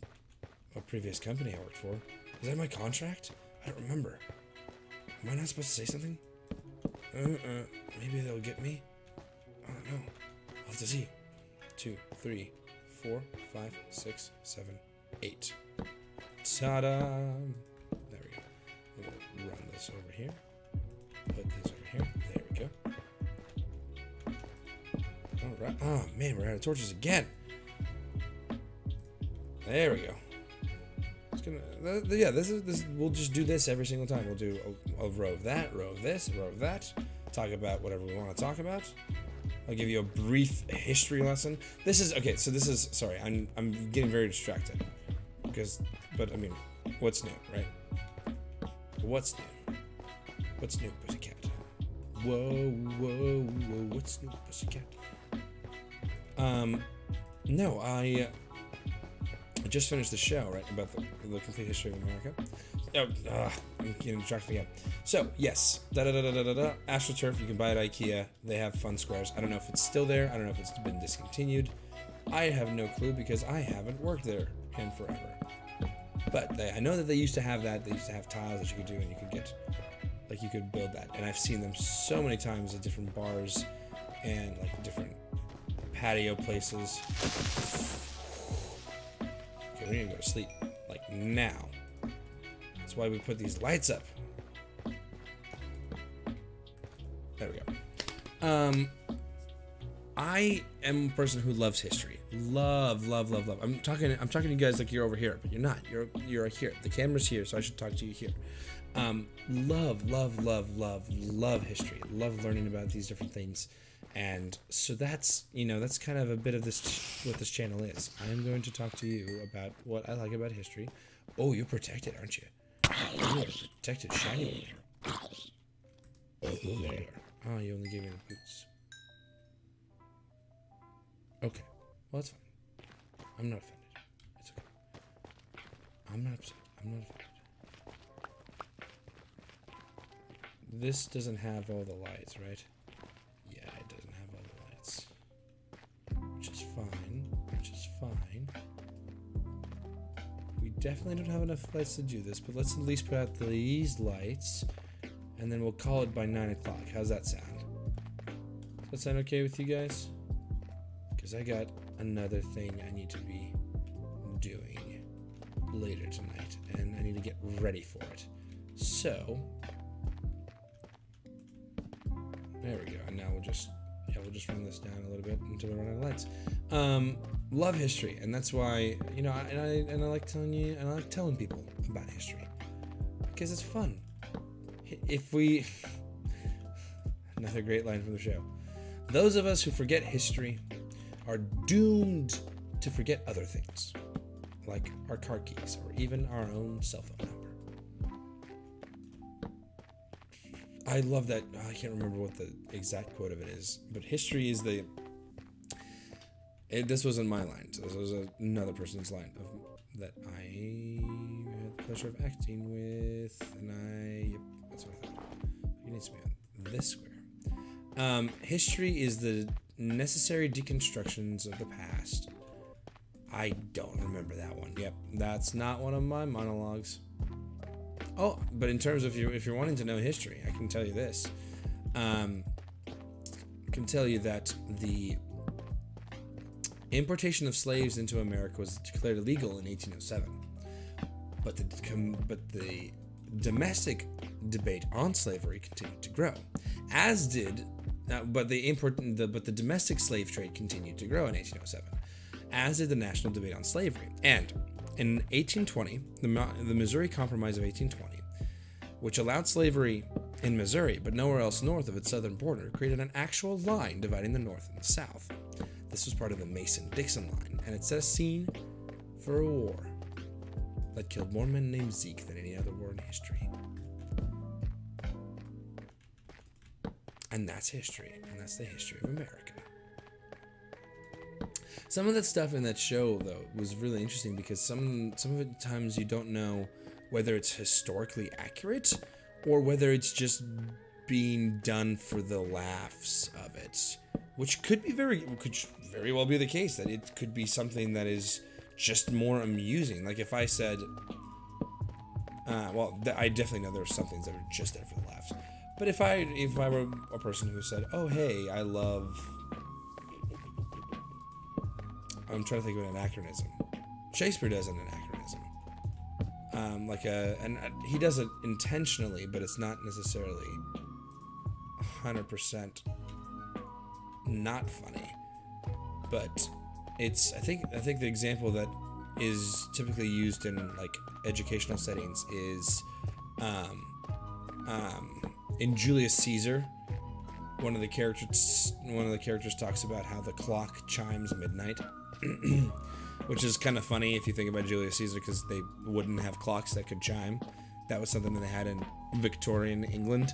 a previous company I worked for. Is that my contract? I don't remember. Am I not supposed to say something? Maybe they'll get me. I don't know. I'll have to see. 2, 3, 4, 5, 6, 7, 8. Ta-da! There we go. We'll run this over here. Put this over here. There we go. Alright. Oh man, we're out of torches again. There we go. It's gonna, yeah, this. We'll just do this every single time. We'll do a row of that, row of this, row of that. Talk about whatever we want to talk about. I'll give you a brief history lesson. This is okay. So this is sorry. I'm getting very distracted but I mean, what's new, right? What's new? What's new, pussycat? Whoa, whoa, whoa! What's new, pussycat? No, I just finished the show, right, about the complete history of America. Oh, I'm getting distracted again. So, yes, AstroTurf, you can buy it at IKEA. They have fun squares. I don't know if it's still there. I don't know if it's been discontinued. I have no clue because I haven't worked there in forever. But I know that they used to have that. They used to have tiles that you could do, and you could get, like, you could build that. And I've seen them so many times at different bars and, like, different patio places. Okay, we need to go to sleep, like, now. That's why we put these lights up. There we go. I am a person who loves history. Love. I'm talking to you guys like you're over here, but you're not. You're here. The camera's here, so I should talk to you here. Love history. Love learning about these different things. And so that's kind of a bit of what this channel is. I'm going to talk to you about what I like about history. Oh, you're protected, aren't you? You are protected, shiny. There you are. Oh, you only gave me the boots. Okay. Well, that's fine. I'm not offended. It's okay. I'm not upset. I'm not offended. This doesn't have all the lights, right? Yeah, it doesn't have all the lights. Which is fine. We definitely don't have enough lights to do this, but let's at least put out these lights, and then we'll call it by 9 o'clock. How's that sound? Does that sound okay with you guys? Because I got another thing I need to be doing later tonight, and I need to get ready for it. So, there we go. And now we'll just run this down a little bit until we run out of lights. Love history, and that's why I like telling people about history because it's fun. Another great line from the show. Those of us who forget history are doomed to forget other things, like our car keys or even our own cell phone number. I love that. I can't remember what the exact quote of it is, but history is this wasn't my line. So this was another person's line that I had the pleasure of acting with, and that's what I thought. It needs to be on this square. History is the necessary deconstructions of the past. I don't remember that one. Yep, that's not one of my monologues. Oh, but in terms of if you're wanting to know history, I can tell you this. I can tell you that the importation of slaves into America was declared illegal in 1807. But the domestic debate on slavery continued to grow, as did. But the domestic slave trade continued to grow in 1807, as did the national debate on slavery. And in 1820, the Missouri Compromise of 1820, which allowed slavery in Missouri but nowhere else north of its southern border, created an actual line dividing the North and the South. This was part of the Mason-Dixon line, and it set a scene for a war that killed more men named Zeke than any other war in history. And that's history, and that's the history of America. Some of that stuff in that show, though, was really interesting because some of the times you don't know whether it's historically accurate or whether it's just being done for the laughs of it, which could very well be the case, that it could be something that is just more amusing. Like if I said, I definitely know there are some things that are just there for the laughs. But if I were a person who said, "Oh hey, I love," I'm trying to think of an anachronism. Shakespeare does an anachronism, and he does it intentionally, but it's not necessarily 100% not funny. But it's I think the example that is typically used in like educational settings is in Julius Caesar. One of the characters talks about how the clock chimes midnight, which is kind of funny if you think about Julius Caesar, because they wouldn't have clocks that could chime. That was something that they had in Victorian England.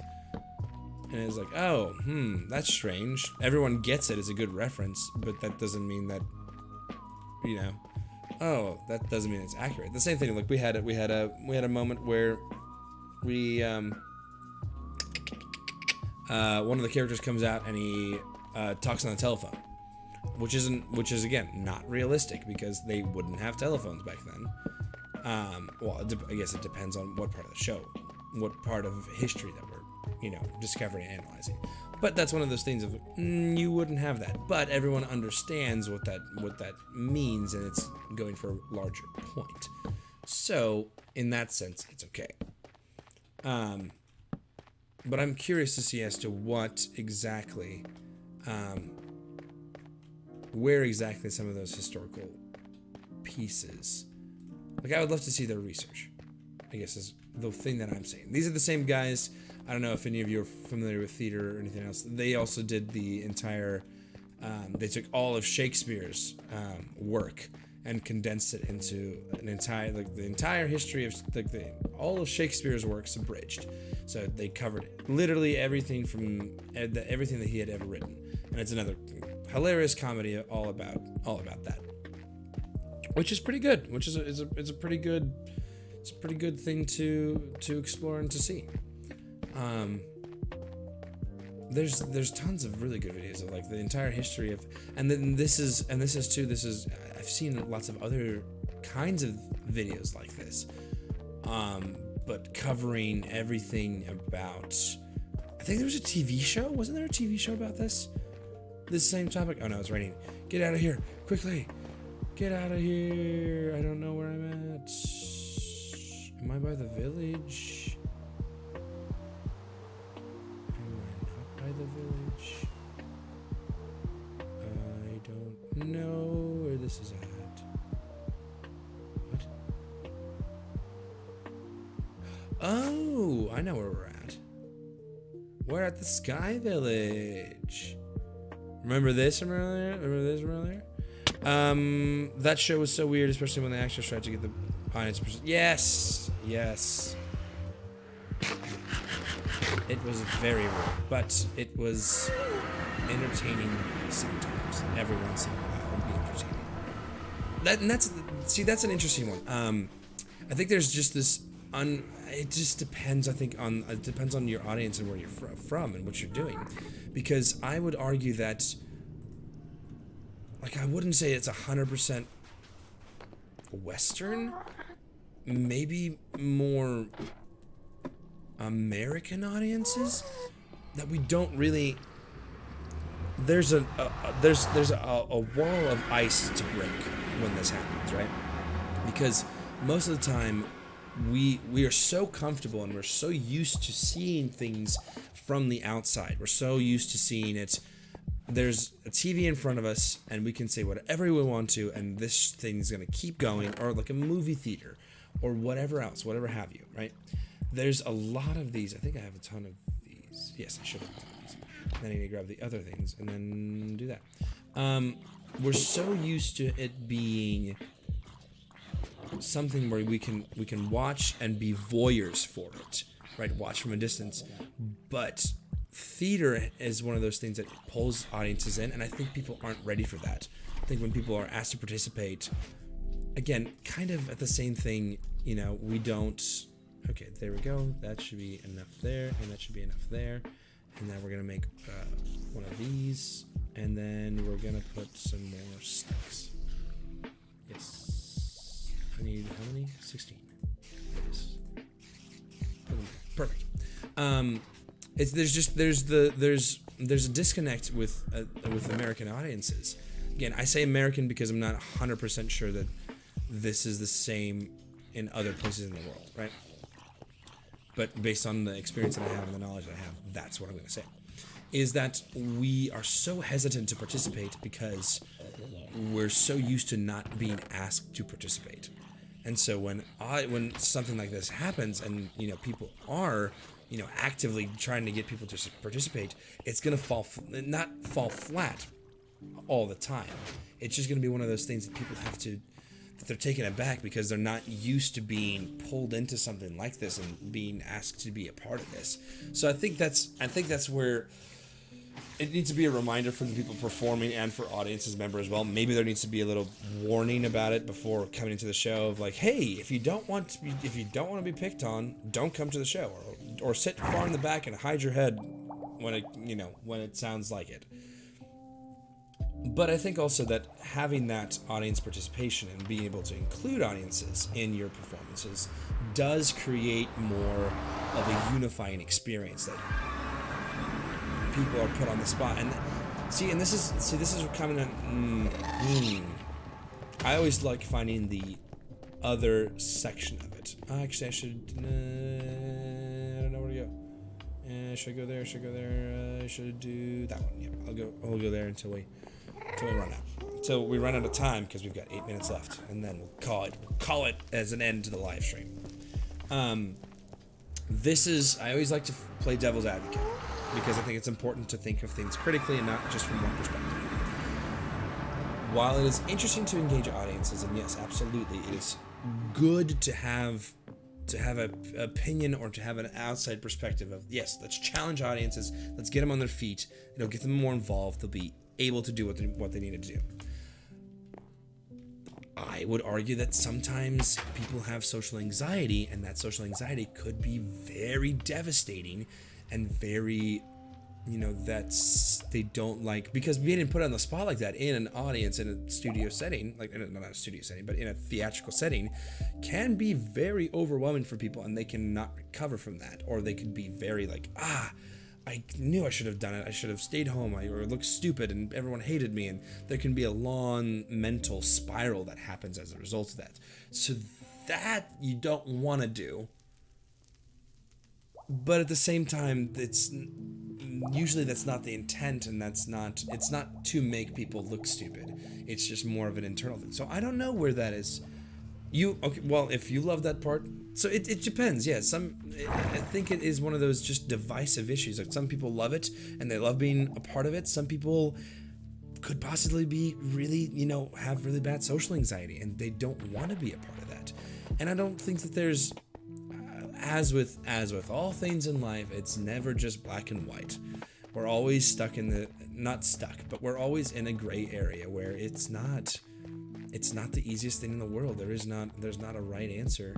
And it's like, oh, that's strange. Everyone gets it as a good reference, but that doesn't mean that, that doesn't mean it's accurate. The same thing, like we had a moment where we, one of the characters comes out and he talks on the telephone, which is again not realistic because they wouldn't have telephones back then. I guess it depends on what part of the show, what part of history that we're discovering and analyzing. But that's one of those things of you wouldn't have that, but everyone understands what that means, and it's going for a larger point. So in that sense, it's okay. But I'm curious to see as to what exactly, where exactly some of those historical pieces. Like, I would love to see their research, I guess, is the thing that I'm saying. These are the same guys. I don't know if any of you are familiar with theater or anything else. They also did the entire, they took all of Shakespeare's work and condensed it into an entire, the entire history of, all of Shakespeare's works abridged. So they covered literally everything from, everything that he had ever written. And it's another hilarious comedy all about that. Which is pretty good, which is a pretty good thing to explore and to see. There's tons of really good videos of like the entire history of, and then this is I've seen lots of other kinds of videos like this, but covering everything about, I think there was a TV show, wasn't there a TV show about this same topic? Oh no, it's raining. Get out of here quickly. Get out of here. I don't know where I'm at. Am I by the village? Am I not by the village? I don't know where this is at. What? Oh, I know where we're at. We're at the Sky Village. Remember this from earlier? That show was so weird, especially when the actors tried to get the audience. Yes. It was very weird, but it was entertaining sometimes. Every once in a while, it would be entertaining. That's an interesting one. I think there's just this. It just depends. I think it depends on your audience and where you're from and what you're doing, because I would argue that. Like, I wouldn't say it's 100% Western, maybe more American audiences that we don't really. There's a wall of ice to break when this happens, right? Because most of the time we are so comfortable and we're so used to seeing things from the outside. We're so used to seeing it. There's a TV in front of us, and we can say whatever we want to, and this thing's gonna keep going, or like a movie theater, or whatever else, whatever have you, right? There's a lot of these. I think I have a ton of these. Yes, I should have a ton of these. Then I need to grab the other things and then do that. We're so used to it being something where we can watch and be voyeurs for it, right? Watch from a distance, but theater is one of those things that pulls audiences in, and I think people aren't ready for that. I think when people are asked to participate, again, kind of at the same thing, we don't. Okay, there we go. That should be enough there, and that should be enough there. And then we're gonna make one of these, and then we're gonna put some more snakes. Yes. I need how many? 16. Yes. Perfect. There's a disconnect with American audiences. Again, I say American because I'm not 100% sure that this is the same in other places in the world, right? But based on the experience that I have and the knowledge that I have, that's what I'm going to say. Is that we are so hesitant to participate because we're so used to not being asked to participate. And so when something like this happens, and people are actively trying to get people to participate, it's going to not fall flat all the time. It's just going to be one of those things that people that they're taken aback because they're not used to being pulled into something like this and being asked to be a part of this. So I think that's where it needs to be a reminder for the people performing and for audiences member as well. Maybe there needs to be a little warning about it before coming into the show of like, hey, if you don't want to be picked on, don't come to the show, or sit far in the back and hide your head when it sounds like it. But I think also that having that audience participation and being able to include audiences in your performances does create more of a unifying experience that people are put on the spot. And this is coming on. I always like finding the other section of it. Actually, I should. I don't know where to go. Should I go there? Should I go there? I should do that one. Yeah, I'll go there until we run out. Until we run out of time, because we've got 8 minutes left, and then we'll call it as an end to the live stream. I always like to play devil's advocate, because I think it's important to think of things critically and not just from one perspective. While it is interesting to engage audiences, and yes, absolutely, it is good to have an opinion or to have an outside perspective of, yes, let's challenge audiences, let's get them on their feet, it'll get them more involved, they'll be able to do what they need to do. I would argue that sometimes people have social anxiety, and that social anxiety could be very devastating and very, they don't like, because being put on the spot like that in an audience, in a studio setting, like not a studio setting, but in a theatrical setting, can be very overwhelming for people, and they cannot recover from that, or they could be very like, I knew I should have done it. I should have stayed home. Or it looked stupid and everyone hated me. And there can be a long mental spiral that happens as a result of that. So that you don't want to do. But at the same time, usually that's not the intent, and it's not to make people look stupid. It's just more of an internal thing. So I don't know where that is. Well, if you love that part, so it depends. Yeah, I think it is one of those just divisive issues. Like, some people love it and they love being a part of it. Some people could possibly be really, have really bad social anxiety and they don't want to be a part of that. And I don't think that there's, as with all things in life, it's never just black and white. We're always not stuck, but we're always in a gray area where it's not the easiest thing in the world. There's not a right answer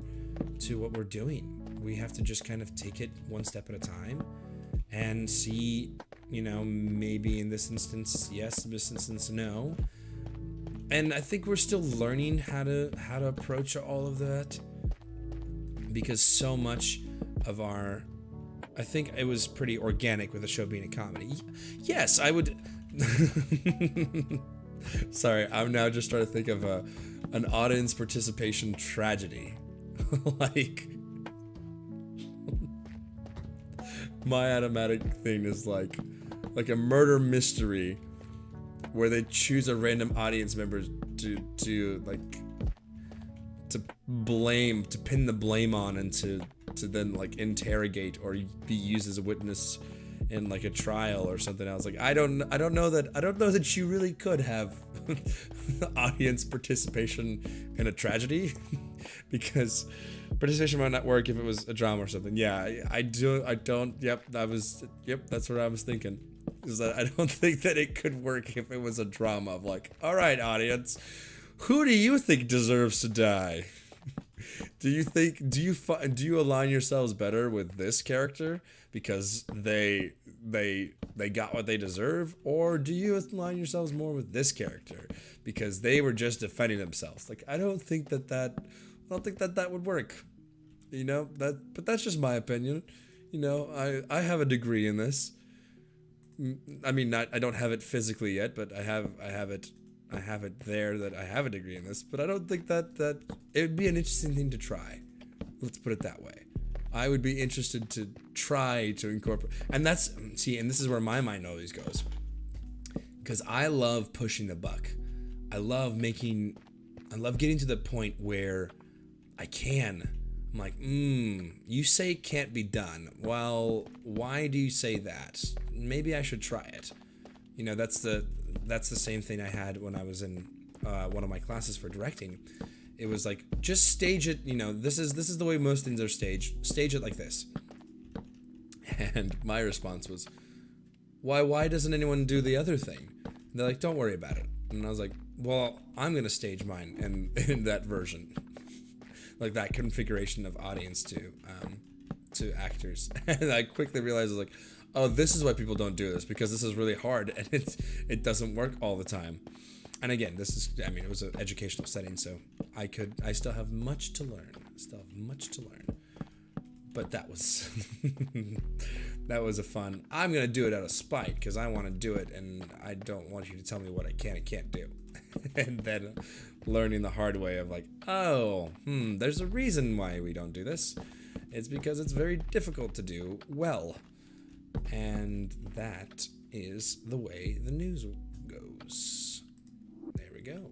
to what we're doing. We have to just kind of take it one step at a time and see, maybe in this instance, yes, in this instance, no. And I think we're still learning how to approach all of that, because so much of I think it was pretty organic with the show being a comedy. Yes, I would. Sorry, I'm now just trying to think of an audience participation tragedy. Like, my automatic thing is like a murder mystery where they choose a random audience member to pin the blame on, and to then like interrogate or be used as a witness in like a trial or something else. Like, I don't know that you really could have audience participation in a tragedy, because participation might not work if it was a drama or something. Yeah, that's what I was thinking. Is that I don't think that it could work if it was a drama of like, all right, audience, who do you think deserves to die? Do you align yourselves better with this character because they they got what they deserve, or do you align yourselves more with this character because they were just defending themselves? Like, I don't think that would work. You know, but that's just my opinion. You know, I have a degree in this. I mean, I don't have it physically yet, but I have it there that I have a degree in this. But I don't think that it would be an interesting thing to try. Let's put it that way. I would be interested to try to incorporate, and this is where my mind always goes, because I love pushing the buck. I love getting to the point where I'm like, you say it can't be done. Well, why do you say that? Maybe I should try it. You know, that's the same thing I had when I was in one of my classes for directing. It was like, just stage it. You know, this is the way most things are staged. Stage it like this. And my response was, why doesn't anyone do the other thing? And they're like, don't worry about it. And I was like, well, I'm gonna stage mine in that version. Like that configuration of audience to actors. And I quickly realized, I was like, oh, this is why people don't do this, because this is really hard and it doesn't work all the time. And again, it was an educational setting, so I still have much to learn. But that was that was a fun. I'm gonna do it out of spite because I want to do it, and I don't want you to tell me what I can and can't do. And then learning the hard way of like, oh, there's a reason why we don't do this. It's because it's very difficult to do well. And that is the way the news goes. There we go.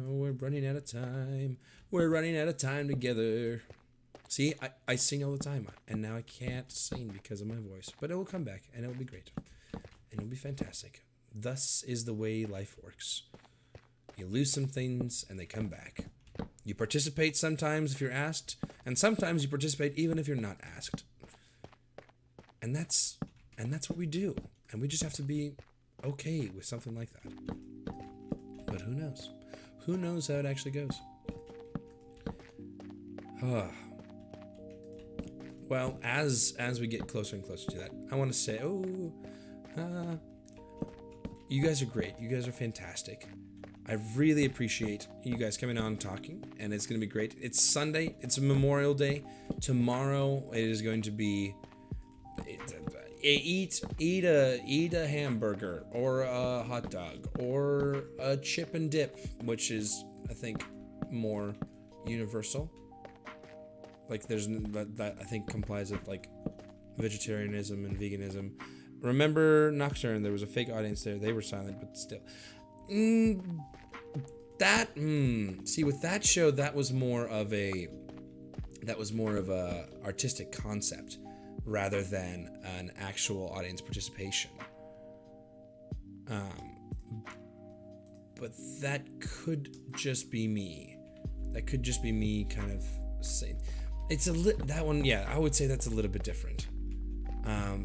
We're running out of time. We're running out of time together. See, I sing all the time, and now I can't sing because of my voice. But it will come back, and it will be great. And it will be fantastic. Thus is the way life works. You lose some things, and they come back. You participate sometimes if you're asked, and sometimes you participate even if you're not asked. And that's what we do. And we just have to be okay with something like that. But who knows? Who knows how it actually goes? Well, as we get closer and closer to that, I want to say, you guys are great. You guys are fantastic. I really appreciate you guys coming on and talking, and it's going to be great. It's Sunday. It's a Memorial Day. Tomorrow it is going to be eat a hamburger or a hot dog or a chip and dip, which is, I think, more universal. Like that I think complies with like vegetarianism and veganism. Remember Nocturne? There was a fake audience there. They were silent, but still. See, with that show, that was more of a artistic concept rather than an actual audience participation. But that could just be me. That could just be me kind of saying that one. Yeah, I would say that's a little bit different.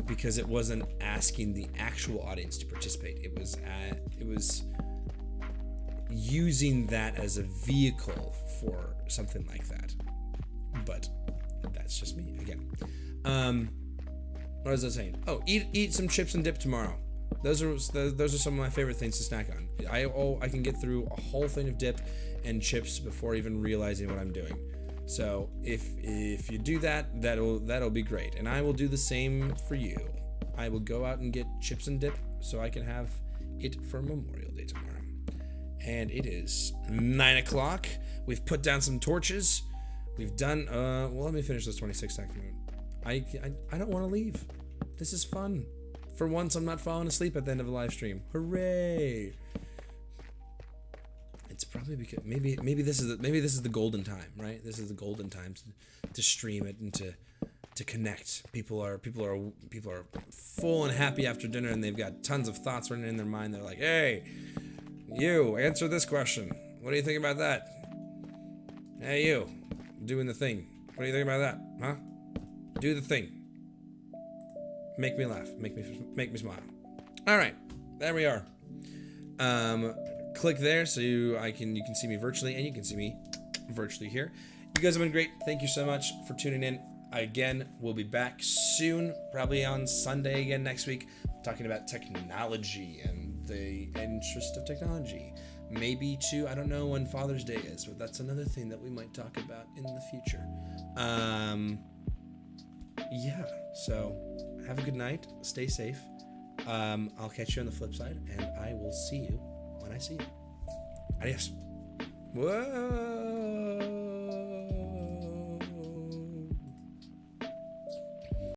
Because it wasn't asking the actual audience to participate. It was using that as a vehicle for something like that. But that's just me again. What was I saying? Oh, eat some chips and dip tomorrow. Those are some of my favorite things to snack on. I can get through a whole thing of dip and chips before even realizing what I'm doing. So if you do that, that'll be great, and I will do the same for you. I will go out and get chips and dip so I can have it for Memorial Day tomorrow. And it is 9 o'clock. We've put down some torches. We've done. Well, let me finish this 26-second mode. I don't want to leave. This is fun. For once, I'm not falling asleep at the end of a live stream. Hooray! It's probably because maybe this is the golden time, right? This is the golden time to stream it and to connect. People are full and happy after dinner, and they've got tons of thoughts running in their mind. They're like, "Hey, you answer this question. What do you think about that? Hey, you doing the thing. What do you think about that? Huh? Do the thing. Make me laugh. Make me smile. All right, there we are. Click there so you can see me virtually, and you can see me virtually here. You guys have been great. Thank you so much for tuning in. Again, we'll be back soon, probably on Sunday again next week, talking about technology and the interest of technology. Maybe too, I don't know when Father's Day is, but that's another thing that we might talk about in the future. Yeah, so have a good night, stay safe. I'll catch you on the flip side, and I will see you when I see you. Adios. Whoa.